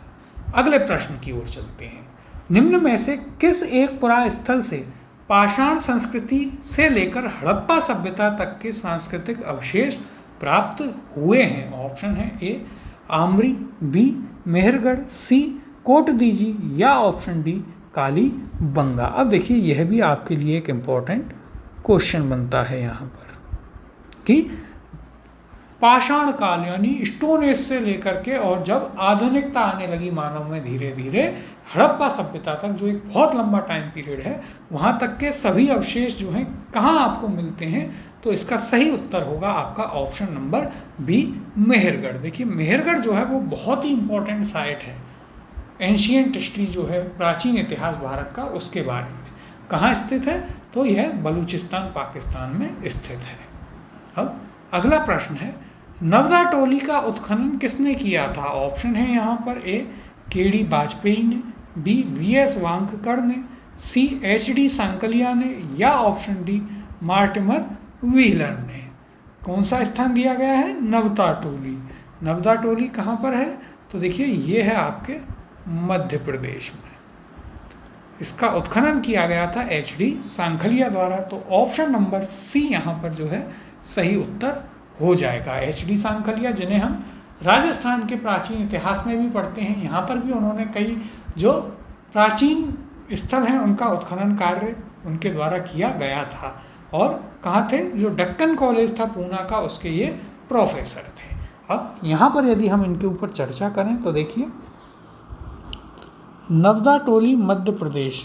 अगले प्रश्न की ओर चलते हैं। निम्न में से किस एक पुरा स्थल से पाषाण संस्कृति से लेकर हड़प्पा सभ्यता तक के सांस्कृतिक अवशेष प्राप्त हुए हैं? ऑप्शन है ए आमरी, बी मेहरगढ़, सी कोटदीजी या ऑप्शन डी कालीबंगा। अब देखिए यह भी आपके लिए एक इम्पॉर्टेंट क्वेश्चन बनता है यहाँ पर कि पाषाण काल यानी स्टोन एज से लेकर के और जब आधुनिकता आने लगी मानव में धीरे धीरे, हड़प्पा सभ्यता तक जो एक बहुत लंबा टाइम पीरियड है, वहाँ तक के सभी अवशेष जो हैं कहाँ आपको मिलते हैं? तो इसका सही उत्तर होगा आपका ऑप्शन नंबर बी मेहरगढ़। देखिए मेहरगढ़ जो है वो बहुत ही इम्पोर्टेंट साइट है, एंशियंट हिस्ट्री जो है प्राचीन इतिहास भारत का, उसके बारे में। कहाँ स्थित है? तो यह बलूचिस्तान पाकिस्तान में स्थित है। अब अगला प्रश्न है, नर्मदा टोली का उत्खनन किसने किया था? ऑप्शन है यहाँ पर ए के.डी. वाजपेयी ने, बी वी.एस. वांककर ने, सी एच.डी. सांकलिया ने, या ऑप्शन डी मार्टिमर व्हीलर ने। कौन सा स्थान दिया गया है? नर्मदा टोली। नर्मदा टोली कहाँ पर है? तो देखिए ये है आपके मध्य प्रदेश में। इसका उत्खनन किया गया था एच.डी. सांखलिया द्वारा। तो ऑप्शन नंबर सी यहाँ पर जो है सही उत्तर हो जाएगा। एच.डी. सांखलिया, जिन्हें हम राजस्थान के प्राचीन इतिहास में भी पढ़ते हैं, यहाँ पर भी उन्होंने कई जो प्राचीन स्थल हैं उनका उत्खनन कार्य उनके द्वारा किया गया था। और कहाँ थे? जो दक्कन कॉलेज था पूना का, उसके ये प्रोफेसर थे। अब यहाँ पर यदि हम इनके ऊपर चर्चा करें तो देखिए, नर्मदा टोली मध्य प्रदेश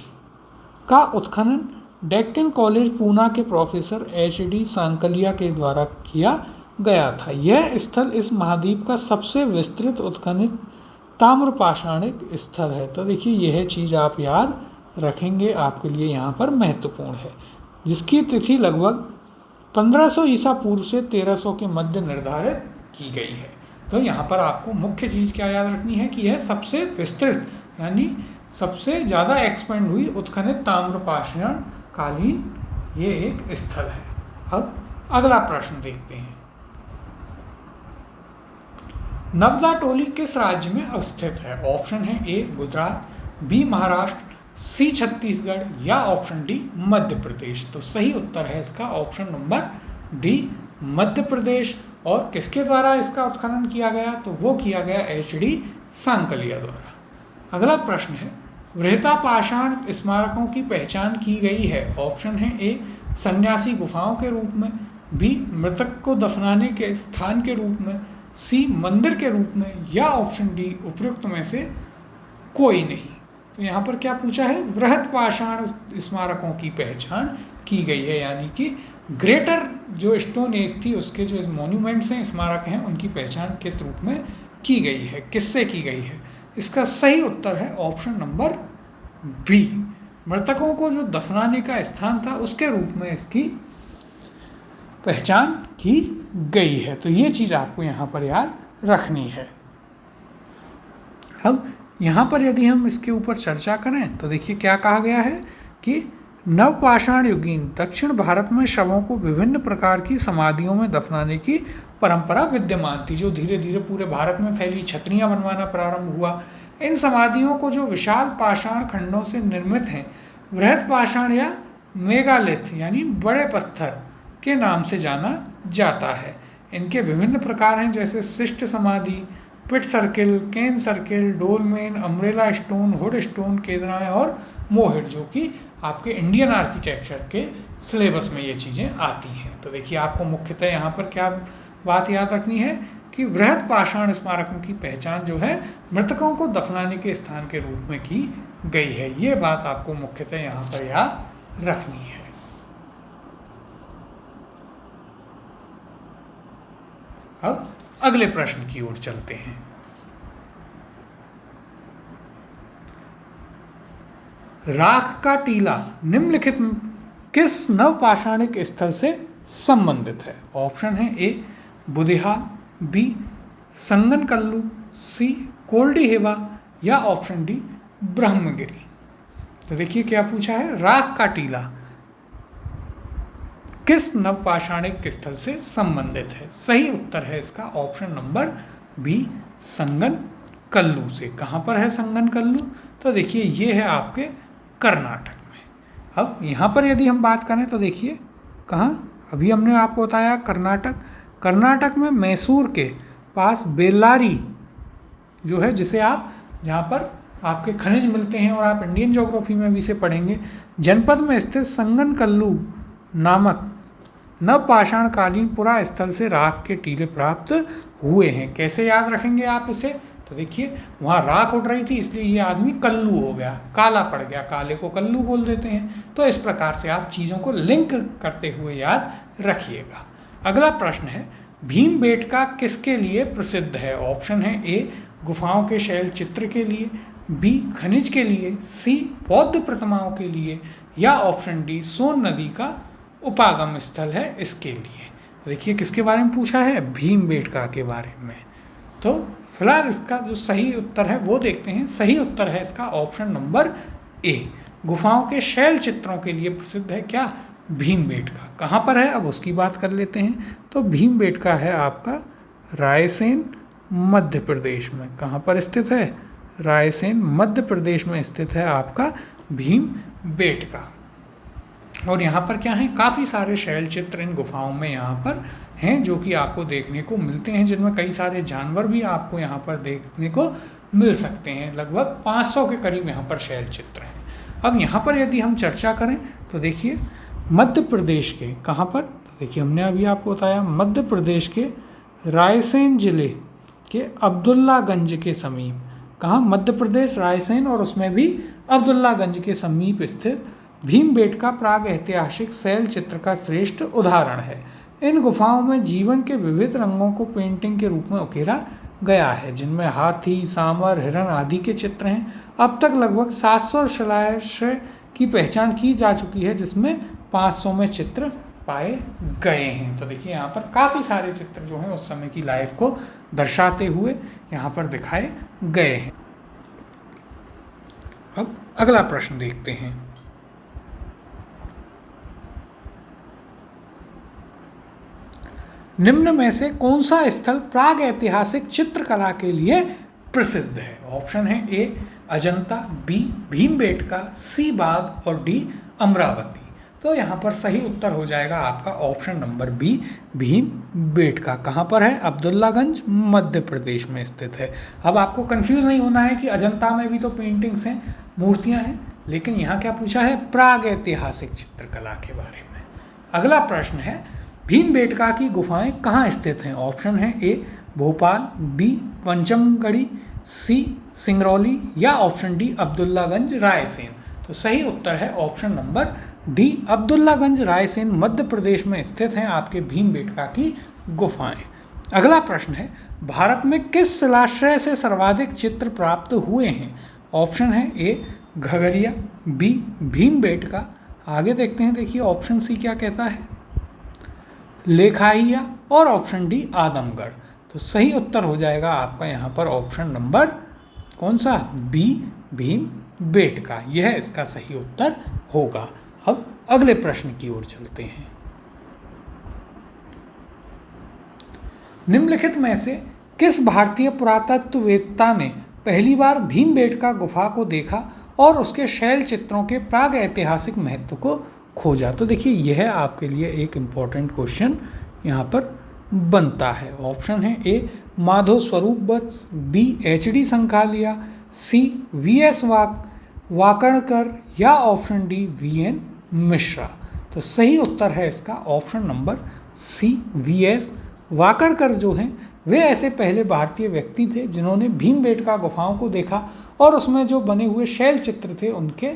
का उत्खनन डेक्कन कॉलेज पूना के प्रोफेसर एच.डी. सांकलिया के द्वारा किया गया था। यह स्थल इस महाद्वीप का सबसे विस्तृत उत्खनित ताम्रपाषाणिक स्थल है। तो देखिए यह चीज़ आप याद रखेंगे, आपके लिए यहाँ पर महत्वपूर्ण है, जिसकी तिथि लगभग 1500 ईसा पूर्व से 1300 के मध्य निर्धारित की गई है। तो यहाँ पर आपको मुख्य चीज़ क्या याद रखनी है कि यह सबसे विस्तृत यानी सबसे ज़्यादा एक्सपेंड हुई उत्खनित ताम्रपाषाण कालीन ये एक स्थल है। अब अगला प्रश्न देखते हैं। नर्मदा टोली किस राज्य में अवस्थित है? ऑप्शन है ए गुजरात, बी महाराष्ट्र, सी छत्तीसगढ़, या ऑप्शन डी मध्य प्रदेश। तो सही उत्तर है इसका option number D Madhya Pradesh. और किसके द्वारा इसका उत्खनन किया गया? तो वो किया गया एच.डी. सांकलिया द्वारा। अगला प्रश्न है, वृहता पाषाण स्मारकों की पहचान की गई है। ऑप्शन है ए सन्यासी गुफाओं के रूप में, बी मृतक को दफनाने के स्थान के रूप में, सी मंदिर के रूप में, या ऑप्शन डी उपयुक्त में से कोई नहीं। तो यहाँ पर क्या पूछा है? वृहत पाषाण स्मारकों की पहचान की गई है, यानी कि ग्रेटर जो स्टोन एज थी उसके जो मॉन्यूमेंट्स हैं, स्मारक हैं, उनकी पहचान किस रूप में की गई है, किससे की गई है? इसका सही उत्तर है ऑप्शन नंबर बी, मृतकों को जो दफनाने का स्थान था उसके रूप में इसकी पहचान की गई है। तो ये चीज़ आपको यहाँ पर याद रखनी है। अब यहाँ पर यदि हम इसके ऊपर चर्चा करें तो देखिए क्या कहा गया है कि नवपाषाण युगीन दक्षिण भारत में शवों को विभिन्न प्रकार की समाधियों में दफनाने की परंपरा विद्यमान थी, जो धीरे धीरे पूरे भारत में फैली, छतरियाँ बनवाना प्रारंभ हुआ। इन समाधियों को जो विशाल पाषाण खंडों से निर्मित हैं, वृहत पाषाण या मेगालिथ यानी बड़े पत्थर के नाम से जाना जाता है। इनके विभिन्न प्रकार हैं, जैसे शिष्ट समाधि, pit circle, cairn circle, dolmen, umbrella stone, hood stone, केदराएँ और मोहिर, जो कि आपके इंडियन आर्किटेक्चर के सिलेबस में ये चीज़ें आती हैं। तो देखिए आपको मुख्यतः यहाँ पर क्या बात याद रखनी है कि वृहत पाषाण स्मारकों की पहचान जो है मृतकों को दफनाने के स्थान के रूप में की गई है। ये बात आपको मुख्यतः यहाँ पर याद रखनी है। अब अगले प्रश्न की ओर चलते हैं। राख का टीला निम्नलिखित किस नवपाषाणिक स्थल से संबंधित है? ऑप्शन है ए बुदिहाल, बी संगनकल्लू, सी कोल्डिहेवा, या ऑप्शन डी ब्रह्मगिरी। तो देखिए क्या पूछा है, राख का टीला किस नवपाषाणिक स्थल से संबंधित है? सही उत्तर है इसका ऑप्शन नंबर बी संगनकल्लू से। कहाँ पर है संगनकल्लू? तो देखिए ये है आपके कर्नाटक में। अब यहाँ पर यदि हम बात करें तो देखिए कहाँ, अभी हमने आपको बताया कर्नाटक में मैसूर के पास बेल्लारी जो है, जिसे आप जहाँ पर आपके खनिज मिलते हैं और आप इंडियन ज्योग्राफी में भी इसे पढ़ेंगे, जनपद में स्थित संगनकल्लू नामक नवपाषाणकालीन पुरा स्थल से राख के टीले प्राप्त हुए हैं। कैसे याद रखेंगे आप इसे? तो देखिए वहाँ राख उड़ रही थी इसलिए ये आदमी कल्लू हो गया, काला पड़ गया, काले को कल्लू बोल देते हैं। तो इस प्रकार से आप चीज़ों को लिंक करते हुए याद रखिएगा। अगला प्रश्न है, भीमबेटका किसके लिए प्रसिद्ध है? ऑप्शन है ए गुफाओं के शैल चित्र के लिए, बी खनिज के लिए, सी बौद्ध प्रतिमाओं के लिए, या ऑप्शन डी सोन नदी का उपागम स्थल है इसके लिए। देखिए किसके बारे में पूछा है, भीमबेटका के बारे में। तो फिलहाल इसका जो सही उत्तर है वो देखते हैं। सही उत्तर है इसका ऑप्शन नंबर ए। गुफाओं के शैल चित्रों के लिए प्रसिद्ध है क्या, भीमबेटका। कहाँ पर है अब उसकी बात कर लेते हैं। तो भीमबेटका है आपका रायसेन मध्य प्रदेश में। कहाँ पर स्थित है, रायसेन मध्य प्रदेश में स्थित है आपका भीमबेटका। और यहाँ पर क्या है, काफ़ी सारे शैल चित्र इन गुफाओं में यहाँ पर हैं जो कि आपको देखने को मिलते हैं, जिनमें कई सारे जानवर भी आपको यहाँ पर देखने को मिल सकते हैं। लगभग 500 के करीब यहाँ पर शैल चित्र हैं। अब यहाँ पर यदि हम चर्चा करें तो देखिए मध्य प्रदेश के कहाँ पर, तो देखिए हमने अभी आपको बताया मध्य प्रदेश के रायसेन जिले के अब्दुल्लागंज के समीप। कहाँ, मध्य प्रदेश रायसेन और उसमें भी अब्दुल्लागंज के समीप स्थित भीमबेटका प्राग ऐतिहासिक शैल चित्र का श्रेष्ठ उदाहरण है। इन गुफाओं में जीवन के विविध रंगों को पेंटिंग के रूप में उकेरा गया है, जिनमें हाथी, सांवर, हिरण आदि के चित्र हैं। अब तक लगभग 700 शिलान्यास की पहचान की जा चुकी है, जिसमें 500 में चित्र पाए गए हैं। तो देखिए यहाँ पर काफ़ी सारे चित्र जो हैं उस समय की लाइफ को दर्शाते हुए यहाँ पर दिखाए गए हैं। अब अगला प्रश्न देखते हैं। निम्न में से कौन सा स्थल प्राग ऐतिहासिक चित्रकला के लिए प्रसिद्ध है। ऑप्शन है ए अजंता, बी भीमबेटका, सी बाग और डी अमरावती। तो यहाँ पर सही उत्तर हो जाएगा आपका ऑप्शन नंबर बी भीमबेटका। कहाँ पर है, अब्दुल्लागंज मध्य प्रदेश में स्थित है। अब आपको कंफ्यूज नहीं होना है कि अजंता में भी तो पेंटिंग्स हैं, मूर्तियाँ हैं, लेकिन यहाँ क्या पूछा है, प्राग ऐतिहासिक चित्रकला के बारे में। अगला प्रश्न है भीमबेटका की गुफाएं कहाँ स्थित हैं। ऑप्शन है A Bhopal, B Pachmarhi, C Singrauli या ऑप्शन डी अब्दुल्लागंज रायसेन। तो सही उत्तर है option number D Abdullaganj Raisen Madhya Pradesh में स्थित हैं आपके भीमबेटका की गुफाएं। अगला प्रश्न है भारत में किस शिलाश्रय से सर्वाधिक चित्र प्राप्त हुए हैं। ऑप्शन है ए घगरिया, बी भीमबेटका। आगे देखते हैं, देखिए ऑप्शन सी क्या कहता है, लेखाइया और ऑप्शन डी आदमगढ़। तो सही उत्तर हो जाएगा आपका यहाँ पर ऑप्शन नंबर कौन सा, बी भीमबेटका। यह इसका सही उत्तर होगा। अब अगले प्रश्न की ओर चलते हैं। निम्नलिखित में से किस भारतीय पुरातत्ववेत्ता ने पहली बार भीमबेटका गुफा को देखा और उसके शैल चित्रों के प्राग ऐतिहासिक महत्व को खोजा। तो देखिए यह आपके लिए एक इम्पॉर्टेंट क्वेश्चन यहाँ पर बनता है। ऑप्शन है ए माधव स्वरूप वत्स, बी एच.डी. संकालिया, सी वी.एस. वाकणकर या ऑप्शन डी वी.एन. मिश्रा। तो सही उत्तर है इसका option number C V S. Wakankar जो हैं वे ऐसे पहले भारतीय व्यक्ति थे जिन्होंने भीमबेटका गुफाओं को देखा और उसमें जो बने हुए शैल चित्र थे उनके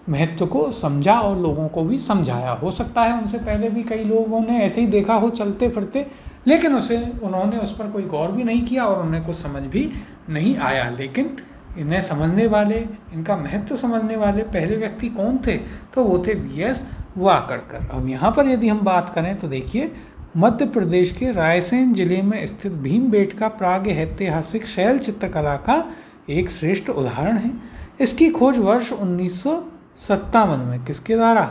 महत्व को समझा और लोगों को भी समझाया। हो सकता है उनसे पहले भी कई लोगों ने ऐसे ही देखा हो चलते फिरते, लेकिन उन्होंने उस पर कोई गौर भी नहीं किया और उन्हें कुछ समझ भी नहीं आया। लेकिन इन्हें समझने वाले, इनका महत्व समझने वाले पहले व्यक्ति कौन थे, तो वो थे वी.एस. वाकणकर। अब यहाँ पर यदि हम बात करें तो देखिए मध्य प्रदेश के रायसेन जिले में स्थित भीमबेटका प्राग ऐतिहासिक शैल चित्रकला का एक श्रेष्ठ उदाहरण है। इसकी खोज वर्ष 1957 में किसके द्वारा,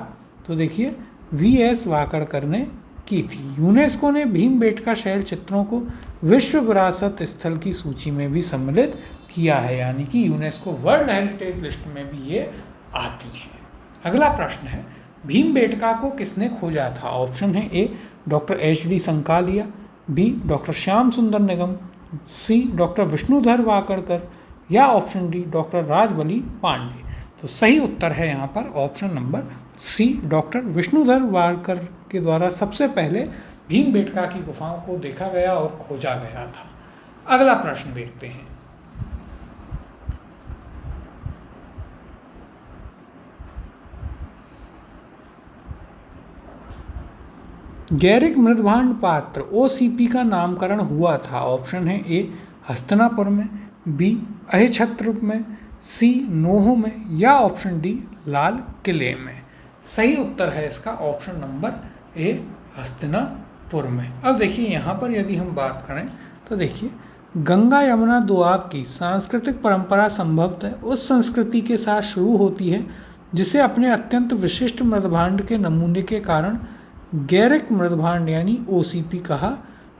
तो देखिए वी.एस. वाकणकर ने की थी। यूनेस्को ने भीमबेटका शैल चित्रों को विश्व विरासत स्थल की सूची में भी सम्मिलित किया है, यानी कि यूनेस्को वर्ल्ड हेरिटेज लिस्ट में भी ये आती हैं। अगला प्रश्न है भीमबेटका को किसने खोजा था। ऑप्शन है A doctor H D. Sankalia, B doctor Shyam Sundar Nigam, C doctor Vishnudhar Wakankar या option D doctor Rajbali Pandey. तो सही उत्तर है यहाँ पर option number C doctor Vishnudhar Wakankar के द्वारा सबसे पहले भीमबेटका की गुफाओं को देखा गया और खोजा गया था। अगला प्रश्न देखते हैं। गैरिक मृदभांड पात्र OCP का नामकरण हुआ था। ऑप्शन है ए हस्तिनापुर में, बी अहिछत्र में, सी नोह में या ऑप्शन डी लाल किले में। सही उत्तर है इसका ऑप्शन नंबर ए हस्तिनापुर पुर में। अब देखिए यहाँ पर यदि हम बात करें तो देखिए गंगा यमुना दोआब की सांस्कृतिक परंपरा संभवतः उस संस्कृति के साथ शुरू होती है जिसे अपने अत्यंत विशिष्ट मृदभांड के नमूने के कारण गैरिक मृदभांड यानी ओसीपी कहा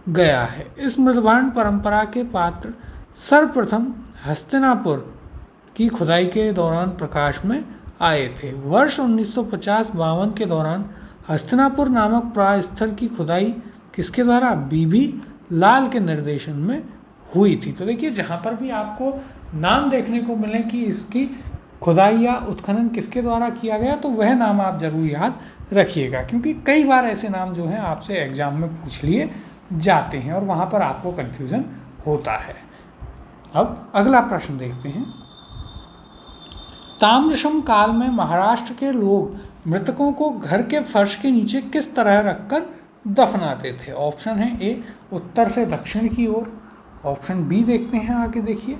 गया है। इस मृदभांड परंपरा के पात्र सर्वप्रथम हस्तिनापुर की खुदाई के दौरान प्रकाश में आए थे। वर्ष 1950-52 के दौरान हस्तिनापुर नामक प्रास्थल की खुदाई किसके द्वारा? बीबी लाल के निर्देशन में हुई थी। तो देखिए जहाँ पर भी आपको नाम देखने को मिले कि इसकी खुदाई या उत्खनन किसके द्वारा किया गया तो वह नाम आप जरूर याद रखिएगा, क्योंकि कई बार ऐसे नाम जो हैं आपसे एग्जाम में पूछ लिए जाते हैं और वहाँ पर आपको कन्फ्यूज़न होता है। अब अगला प्रश्न देखते हैं। ताम्रशम काल में महाराष्ट्र के लोग मृतकों को घर के फर्श के नीचे किस तरह रखकर दफनाते थे? ऑप्शन है ए उत्तर से दक्षिण की ओर, ऑप्शन बी देखते हैं आगे देखिए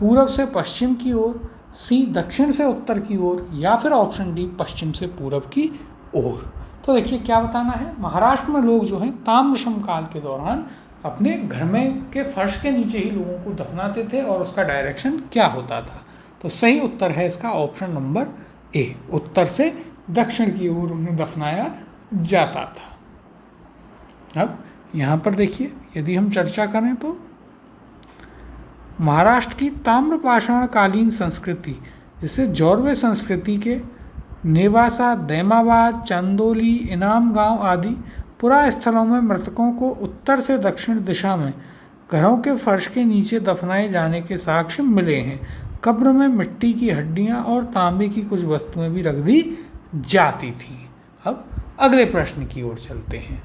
पूर्व से पश्चिम की ओर, सी दक्षिण से उत्तर की ओर, या फिर ऑप्शन डी पश्चिम से पूर्व की ओर। तो देखिए क्या बताना है, महाराष्ट्र में लोग जो हैं ताम्रशम काल के दौरान अपने घर में के फर्श के नीचे ही लोगों को दफनाते थे और उसका डायरेक्शन क्या होता था? तो सही उत्तर है इसका ऑप्शन नंबर ए, उत्तर से दक्षिण की ओर उन्हें दफनाया जाता था। अब यहाँ पर देखिए यदि हम चर्चा करें तो महाराष्ट्र की ताम्रपाषाण कालीन संस्कृति जिसे जौरवे संस्कृति के नेवासा, दैमाबाद, चांदोली, इनाम गांव आदि पुरा स्थलों में मृतकों को उत्तर से दक्षिण दिशा में घरों के फर्श के नीचे दफनाए जाने के साक्ष्य मिले हैं। कब्र में मिट्टी की हड्डियां और तांबे की कुछ वस्तुएं भी रख दी जाती थी। अब अगले प्रश्न की ओर चलते हैं।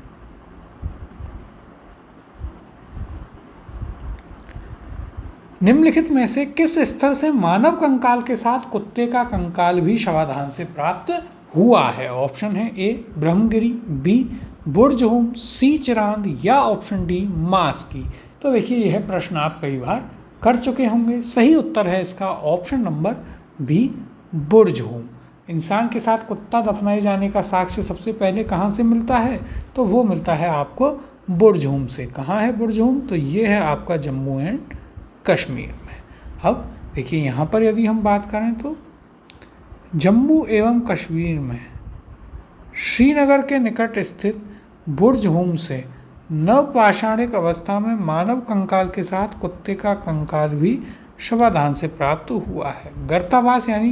निम्नलिखित में से किस स्थल से मानव कंकाल के साथ कुत्ते का कंकाल भी शवाधान से प्राप्त हुआ है? ऑप्शन है ए ब्रह्मगिरी, बी बुर्जहोम, सी चिरांद, या ऑप्शन डी मास्की। तो देखिए यह प्रश्न आप कई बार कर चुके होंगे। सही उत्तर है इसका ऑप्शन नंबर बी बुर्जहोम। इंसान के साथ कुत्ता दफनाए जाने का साक्ष्य सबसे पहले कहाँ से मिलता है? तो वो मिलता है आपको बुर्जहोम से। कहाँ है बुर्जहोम? तो ये है आपका जम्मू एंड कश्मीर में। अब देखिए यहाँ पर यदि हम बात करें तो जम्मू एवं कश्मीर में श्रीनगर के निकट स्थित बुर्जहोम से नवपाषाणिक अवस्था में मानव कंकाल के साथ कुत्ते का कंकाल भी शवाधान से प्राप्त हुआ है। गर्तावास यानी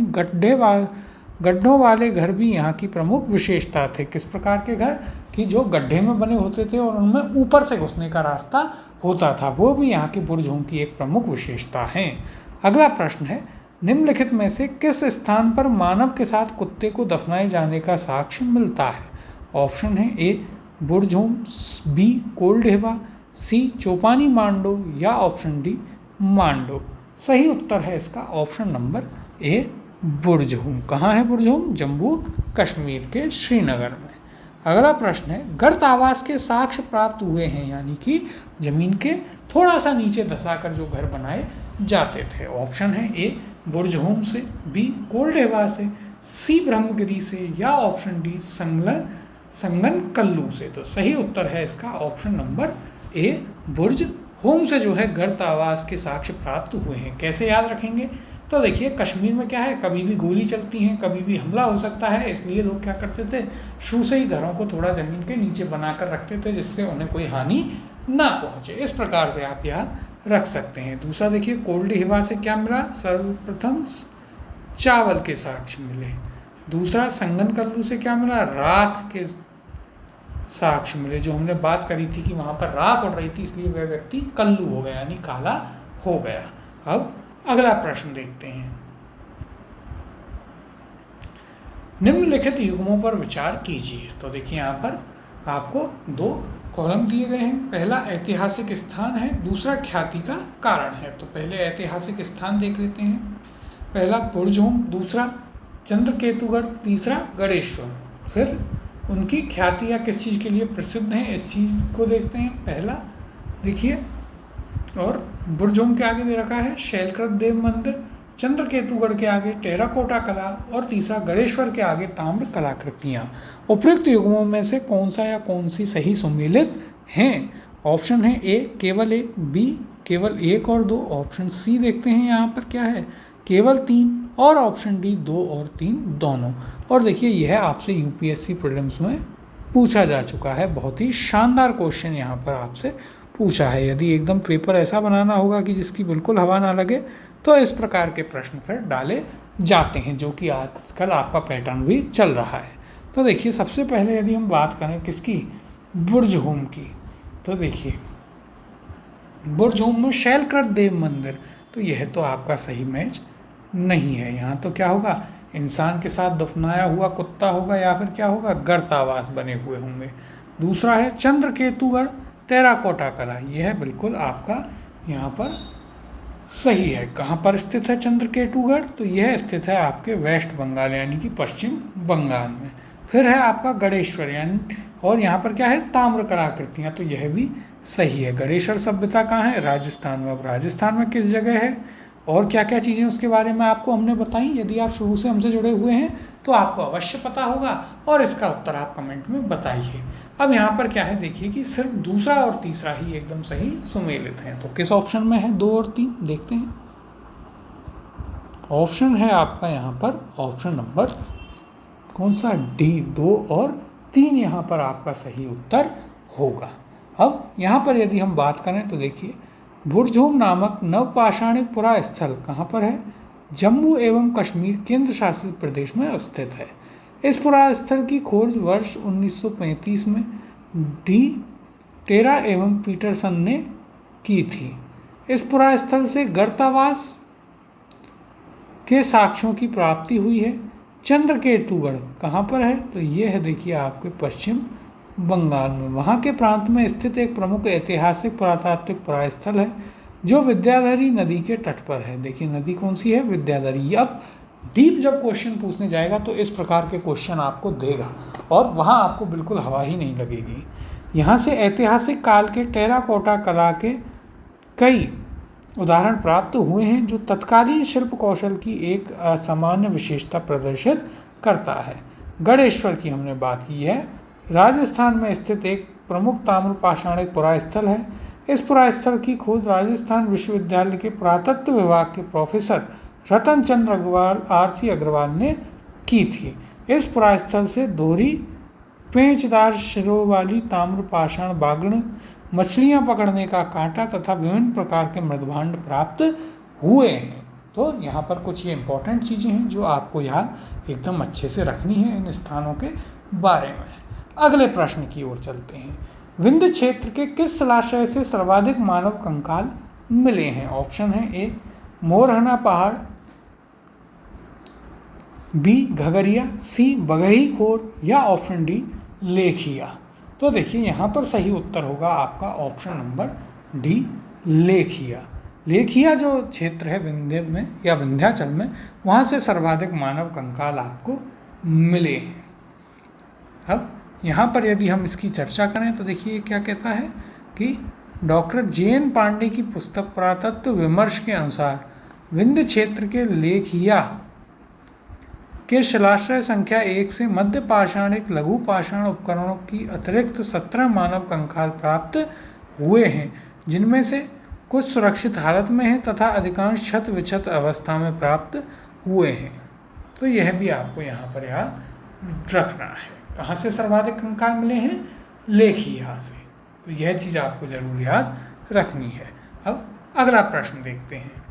गड्ढों वाले घर भी यहाँ की प्रमुख विशेषता थे। किस प्रकार के घर? कि जो गड्ढे में बने होते थे और उनमें ऊपर से घुसने का रास्ता होता था, वो भी यहाँ की बुर्जहोम की एक प्रमुख विशेषता है। अगला प्रश्न है, निम्नलिखित में से किस स्थान पर मानव के साथ कुत्ते को दफनाए जाने का साक्ष्य मिलता है? ऑप्शन है ए बुर्जहोम, बी कोलढेवा, सी चोपानी मांडो, या ऑप्शन डी मांडो। सही उत्तर है इसका ऑप्शन नंबर ए बुर्जहोम। कहाँ है बुर्जहोम? जम्मू कश्मीर के श्रीनगर में। अगला प्रश्न है, गर्त आवास के साक्ष्य प्राप्त हुए हैं यानी कि जमीन के थोड़ा सा नीचे धंसाकर जो घर बनाए जाते थे। ऑप्शन है ए बुर्जहोम से, बी कोलढेवा से, सी ब्रह्मगिरी से, या ऑप्शन डी संगन कल्लू से। तो सही उत्तर है इसका ऑप्शन नंबर ए बुर्जहोम से जो है गर्त आवास के साक्ष्य प्राप्त हुए हैं। कैसे याद रखेंगे? तो देखिए कश्मीर में क्या है, कभी भी गोली चलती है, कभी भी हमला हो सकता है, इसलिए लोग क्या करते थे, शुरू से ही घरों को थोड़ा ज़मीन के नीचे बनाकर रखते थे जिससे उन्हें कोई हानि ना पहुंचे। इस प्रकार से आप याद रख सकते हैं। दूसरा देखिए कोल्डहिवा से क्या मिला? सर्वप्रथम चावल के साक्ष्य मिले। दूसरा संगन कल्लू से क्या मिला? राख के साक्ष्य मिले। जो हमने बात करी थी कि वहाँ पर राख उड़ रही थी इसलिए वह व्यक्ति कल्लू हो गया यानी काला हो गया। अब अगला प्रश्न देखते हैं। निम्नलिखित युग्मों पर विचार कीजिए। तो देखिए यहाँ पर आपको दो कॉलम दिए गए हैं। पहला ऐतिहासिक स्थान है, दूसरा ख्याति का कारण है। तो पहले ऐतिहासिक स्थान देख लेते हैं। पहला बुर्जहोम, दूसरा चंद्रकेतुगढ़, तीसरा गणेश्वर। फिर उनकी ख्याति या किस चीज़ के लिए प्रसिद्ध हैं इस चीज़ को देखते हैं। पहला देखिए, और बुर्जहोम के आगे दे रखा है शैलकृत देव मंदिर, चंद्रकेतुगढ़ के आगे टेराकोटा कला, और तीसरा गणेश्वर के आगे ताम्र कलाकृतियाँ। उपयुक्त युग्मों में से कौन सा या कौन सी सही सुमेलित हैं? ऑप्शन है ए केवल एक, बी केवल एक और दो, ऑप्शन सी देखते हैं यहाँ पर क्या है, केवल तीन, और ऑप्शन डी 2 और 3 दोनों। और देखिए यह आपसे यूपीएससी प्रीलिम्स में पूछा जा चुका है, बहुत ही शानदार क्वेश्चन यहाँ पर आपसे पूछा है। यदि एकदम पेपर ऐसा बनाना होगा कि जिसकी बिल्कुल हवा ना लगे, तो इस प्रकार के प्रश्न फिर डाले जाते हैं, जो कि आजकल आपका पैटर्न भी चल रहा है। तो देखिए सबसे पहले यदि हम बात करें किसकी, बुर्जहोम की, तो देखिए बुर्जहोम में शैलकृत देव मंदिर, तो यह तो आपका सही मैच नहीं है। यहाँ तो क्या होगा, इंसान के साथ दफनाया हुआ कुत्ता होगा, या फिर क्या होगा, गर्तावास बने हुए होंगे। दूसरा है चंद्रकेतुगढ़ टेराकोटा कला, यह बिल्कुल आपका यहाँ पर सही है। कहाँ पर स्थित है चंद्रकेतुगढ़, तो यह स्थित है आपके वेस्ट बंगाल यानी कि पश्चिम बंगाल में। फिर है आपका गणेश्वर यानी, और यहाँ पर क्या है, ताम्र कलाकृतियाँ, तो यह भी सही है। गणेश्वर सभ्यता कहाँ है, राजस्थान में। अब राजस्थान में किस जगह है और क्या क्या चीज़ें उसके बारे में आपको हमने बताई। यदि आप शुरू से हमसे जुड़े हुए हैं तो आपको अवश्य पता होगा, और इसका उत्तर आप कमेंट में बताइए। अब यहाँ पर क्या है, देखिए कि सिर्फ दूसरा और तीसरा ही एकदम सही सुमेलित हैं। तो किस ऑप्शन में है 2 और 3, देखते हैं। ऑप्शन है आपका यहाँ पर ऑप्शन नंबर कौन सा, डी, 2 और 3 यहाँ पर आपका सही उत्तर होगा। अब यहाँ पर यदि हम बात करें तो देखिए बुर्जहोम नामक नवपाषाणिक पुरा स्थल कहाँ पर है, जम्मू एवं कश्मीर केंद्र शासित प्रदेश में स्थित है। इस पुरा स्थल की खोज वर्ष 1935 में डी टेरा एवं पीटरसन ने की थी। इस पुरा स्थल से गर्तावास के साक्ष्यों की प्राप्ति हुई है। चंद्रकेतुगढ़ कहाँ पर है, तो ये है देखिए आपके पश्चिम बंगाल में। वहाँ के प्रांत में स्थित एक प्रमुख ऐतिहासिक पुरातात्विक पुरास्थल है, जो विद्याधरी नदी के तट पर है। देखिए नदी कौन सी है, विद्याधरी। अब डीप जब क्वेश्चन पूछने जाएगा तो इस प्रकार के क्वेश्चन आपको देगा, और वहाँ आपको बिल्कुल हवा ही नहीं लगेगी। यहाँ से ऐतिहासिक काल के टेराकोटा कला के कई उदाहरण प्राप्त हुए हैं, जो तत्कालीन शिल्प कौशल की एक असामान्य विशेषता प्रदर्शित करता है। गणेश्वर की हमने बात की है, राजस्थान में स्थित एक प्रमुख ताम्रपाषाणिक पुरास्थल है। इस पुरास्थल की खोज राजस्थान विश्वविद्यालय के पुरातत्व विभाग के प्रोफेसर रतन चंद्र अग्रवाल RC अग्रवाल ने की थी। इस पुरास्थल से दोहरी पेंचदार सिरों वाली ताम्रपाषाण बागड़, मछलियां पकड़ने का कांटा तथा विभिन्न प्रकार के मृदभांड प्राप्त हुए हैं। तो यहाँ पर कुछ ये इंपॉर्टेंट चीज़ें हैं जो आपको याद एकदम अच्छे से रखनी है इन स्थानों के बारे में। अगले प्रश्न की ओर चलते हैं। विंध्य क्षेत्र के किस जलाशय से सर्वाधिक मानव कंकाल मिले हैं? ऑप्शन है ए मोरहना पहाड़, बी घगरिया, सी बगही खोर, या ऑप्शन डी लेखिया। तो देखिए यहाँ पर सही उत्तर होगा आपका ऑप्शन नंबर डी लेखिया। लेखिया जो क्षेत्र है विंध्य में या विंध्याचल में, वहाँ से सर्वाधिक मानव कंकाल आपको मिले हैं। अब यहाँ पर यदि हम इसकी चर्चा करें तो देखिए क्या कहता है कि डॉक्टर JN पांडे की पुस्तक पुरातत्व विमर्श के अनुसार विंध्य क्षेत्र के लेखिया के शिलाश्रय संख्या 1 से मध्य पाषाणिक लघु पाषाण उपकरणों की अतिरिक्त 17 मानव कंकाल प्राप्त हुए हैं, जिनमें से कुछ सुरक्षित हालत में हैं तथा अधिकांश क्षत विक्षत अवस्था में प्राप्त हुए हैं। तो यह भी आपको यहाँ पर याद रखना है। कहाँ से सर्वाधिक कंकाल मिले हैं? लेखिया से। तो यह चीज़ आपको जरूर याद रखनी है। अब अगला प्रश्न देखते हैं।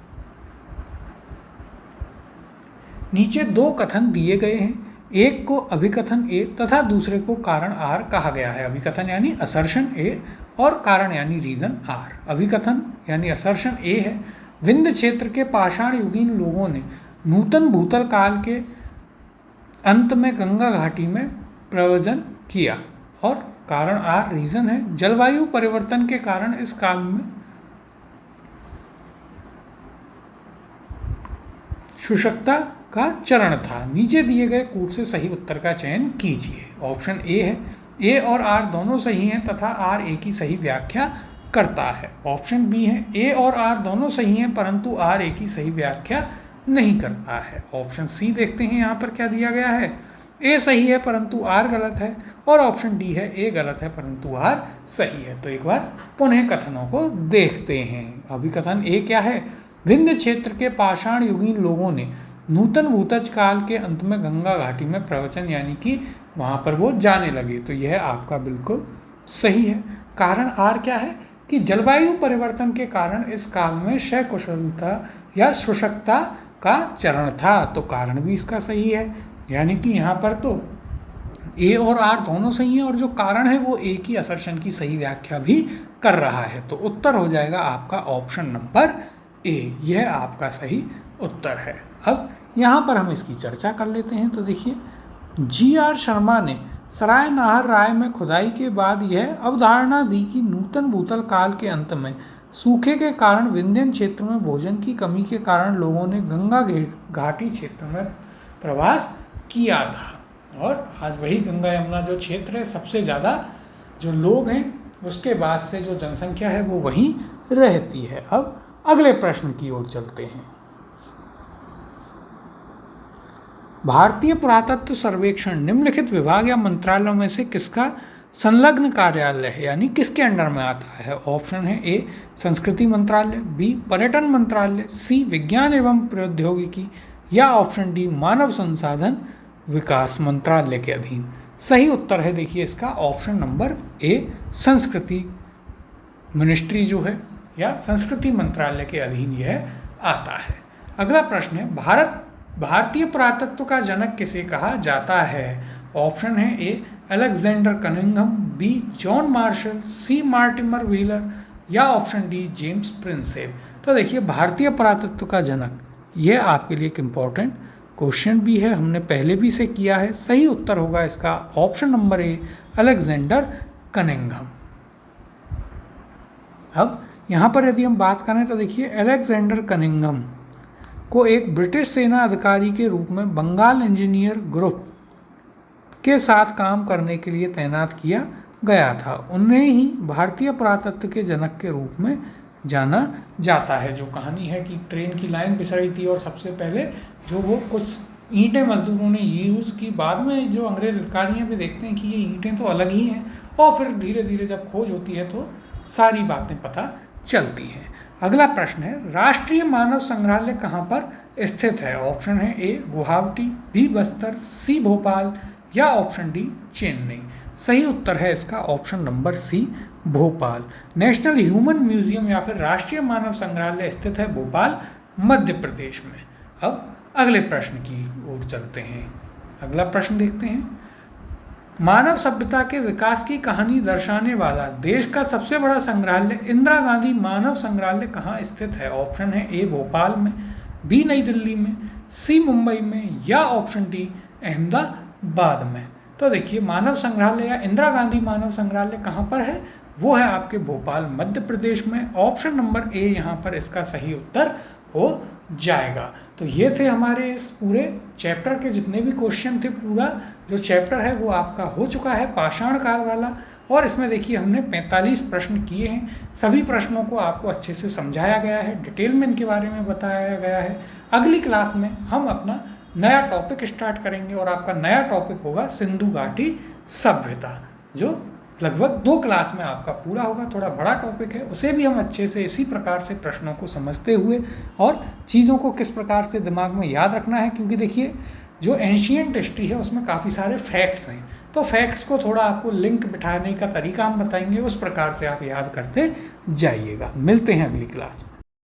नीचे 2 कथन दिए गए हैं, एक को अभिकथन ए तथा दूसरे को कारण आर कहा गया है। अभिकथन यानी असर्शन ए और कारण यानी रीजन आर। अभिकथन यानी असर्शन ए है, विंध्य क्षेत्र के पाषाण युगीन लोगों ने नूतन भूतल काल के अंत में गंगा घाटी में प्रव्रजन किया। और कारण आर रीजन है, जलवायु परिवर्तन के कारण इस काल में शुष्कता का चरण था। नीचे दिए गए कूट से सही उत्तर का चयन कीजिए। ऑप्शन ए है, ए और आर दोनों सही हैं तथा आर ए की सही व्याख्या करता है। ऑप्शन बी है, ए और आर दोनों सही हैं परंतु आर ए की सही व्याख्या नहीं करता है। ऑप्शन सी देखते हैं यहाँ पर क्या दिया गया है, ए सही है परंतु आर गलत है, और ऑप्शन डी है ए गलत है परंतु आर सही है। तो एक बार पुनः कथनों को देखते हैं। अभी कथन ए क्या है, विंध्य क्षेत्र के पाषाण युगीन लोगों ने नूतन भूतज काल के अंत में गंगा घाटी में प्रवचन यानी कि वहाँ पर वो जाने लगे। तो यह आपका बिल्कुल सही है। कारण आर क्या है कि जलवायु परिवर्तन के कारण इस काल में सकुशलता या शुष्कता का चरण था। तो कारण भी इसका सही है, यानी कि यहाँ पर तो ए और आर दोनों सही हैं और जो कारण है वो ए की असर्शन की सही व्याख्या भी कर रहा है। तो उत्तर हो जाएगा आपका ऑप्शन नंबर ए, यह आपका सही उत्तर है। अब यहाँ पर हम इसकी चर्चा कर लेते हैं। तो देखिए, जी.आर. शर्मा ने सराय नाहर राय में खुदाई के बाद यह अवधारणा दी कि नूतन भूतल काल के अंत में सूखे के कारण विंध्यन क्षेत्र में भोजन की कमी के कारण लोगों ने गंगा घाटी क्षेत्र में प्रवास किया था। और आज वही गंगा यमुना जो क्षेत्र है, सबसे ज़्यादा जो लोग हैं उसके बाद से जो जनसंख्या है वो वहीं रहती है। अब अगले प्रश्न की ओर चलते हैं। भारतीय पुरातत्व सर्वेक्षण निम्नलिखित विभाग या मंत्रालयों में से किसका संलग्न कार्यालय है, यानी किसके अंडर में आता है। ऑप्शन है ए संस्कृति मंत्रालय, बी पर्यटन मंत्रालय, सी विज्ञान एवं प्रौद्योगिकी, या ऑप्शन डी मानव संसाधन विकास मंत्रालय के अधीन। सही उत्तर है देखिए इसका ऑप्शन नंबर ए संस्कृति मिनिस्ट्री जो है या संस्कृति मंत्रालय के अधीन यह आता है। अगला प्रश्न है, भारतीय पुरातत्व का जनक किसे कहा जाता है। ऑप्शन है A Alexander Cunningham, B John Marshall, C Mortimer Wheeler, या ऑप्शन डी जेम्स प्रिंसेप। तो देखिए, भारतीय पुरातत्व का जनक यह आपके लिए एक इम्पॉर्टेंट क्वेश्चन भी है, हमने पहले भी इसे किया है। सही उत्तर होगा इसका option number A Alexander Cunningham. अब यहाँ पर यदि हम बात करें तो देखिए, अलेक्जेंडर कनिंघम को एक ब्रिटिश सेना अधिकारी के रूप में बंगाल इंजीनियर ग्रुप के साथ काम करने के लिए तैनात किया गया था। उन्हें ही भारतीय पुरातत्व के जनक के रूप में जाना जाता है। जो कहानी है कि ट्रेन की लाइन बिछड़ी थी और सबसे पहले जो वो कुछ ईंटें मजदूरों ने यूज़ की, बाद में जो अंग्रेज अधिकारी हैं वे देखते हैं कि ये ईंटें तो अलग ही हैं, और फिर धीरे धीरे जब खोज होती है तो सारी बातें पता चलती हैं। अगला प्रश्न है, राष्ट्रीय मानव संग्रहालय कहाँ पर स्थित है। ऑप्शन है A Guwahati, B Bastar, C Bhopal, या ऑप्शन डी चेन्नई। सही उत्तर है इसका option number C Bhopal. National human museum या फिर राष्ट्रीय मानव संग्रहालय स्थित है भोपाल मध्य प्रदेश में। अब अगले प्रश्न की ओर चलते हैं। अगला प्रश्न देखते हैं, मानव सभ्यता के विकास की कहानी दर्शाने वाला देश का सबसे बड़ा संग्रहालय इंदिरा गांधी मानव संग्रहालय कहाँ स्थित है। ऑप्शन है ए भोपाल में, बी नई दिल्ली में, सी मुंबई में, या ऑप्शन डी अहमदाबाद में। तो देखिए, मानव संग्रहालय या इंदिरा गांधी मानव संग्रहालय कहाँ पर है, वो है आपके भोपाल मध्य प्रदेश में। ऑप्शन नंबर ए यहाँ पर इसका सही उत्तर हो जाएगा। तो ये थे हमारे इस पूरे चैप्टर के जितने भी क्वेश्चन थे, पूरा जो चैप्टर है वो आपका हो चुका है पाषाण काल वाला। और इसमें देखिए हमने 45 प्रश्न किए हैं। सभी प्रश्नों को आपको अच्छे से समझाया गया है, डिटेल में इनके बारे में बताया गया है। अगली क्लास में हम अपना नया टॉपिक स्टार्ट करेंगे और आपका नया टॉपिक होगा सिंधु घाटी सभ्यता, जो लगभग 2 क्लास में आपका पूरा होगा। थोड़ा बड़ा टॉपिक है, उसे भी हम अच्छे से इसी प्रकार से प्रश्नों को समझते हुए और चीज़ों को किस प्रकार से दिमाग में याद रखना है, क्योंकि देखिए जो एंशिएंट हिस्ट्री है उसमें काफ़ी सारे फैक्ट्स हैं, तो फैक्ट्स को थोड़ा आपको लिंक बिठाने का तरीका हम बताएंगे, उस प्रकार से आप याद करते जाइएगा। मिलते हैं अगली क्लास में।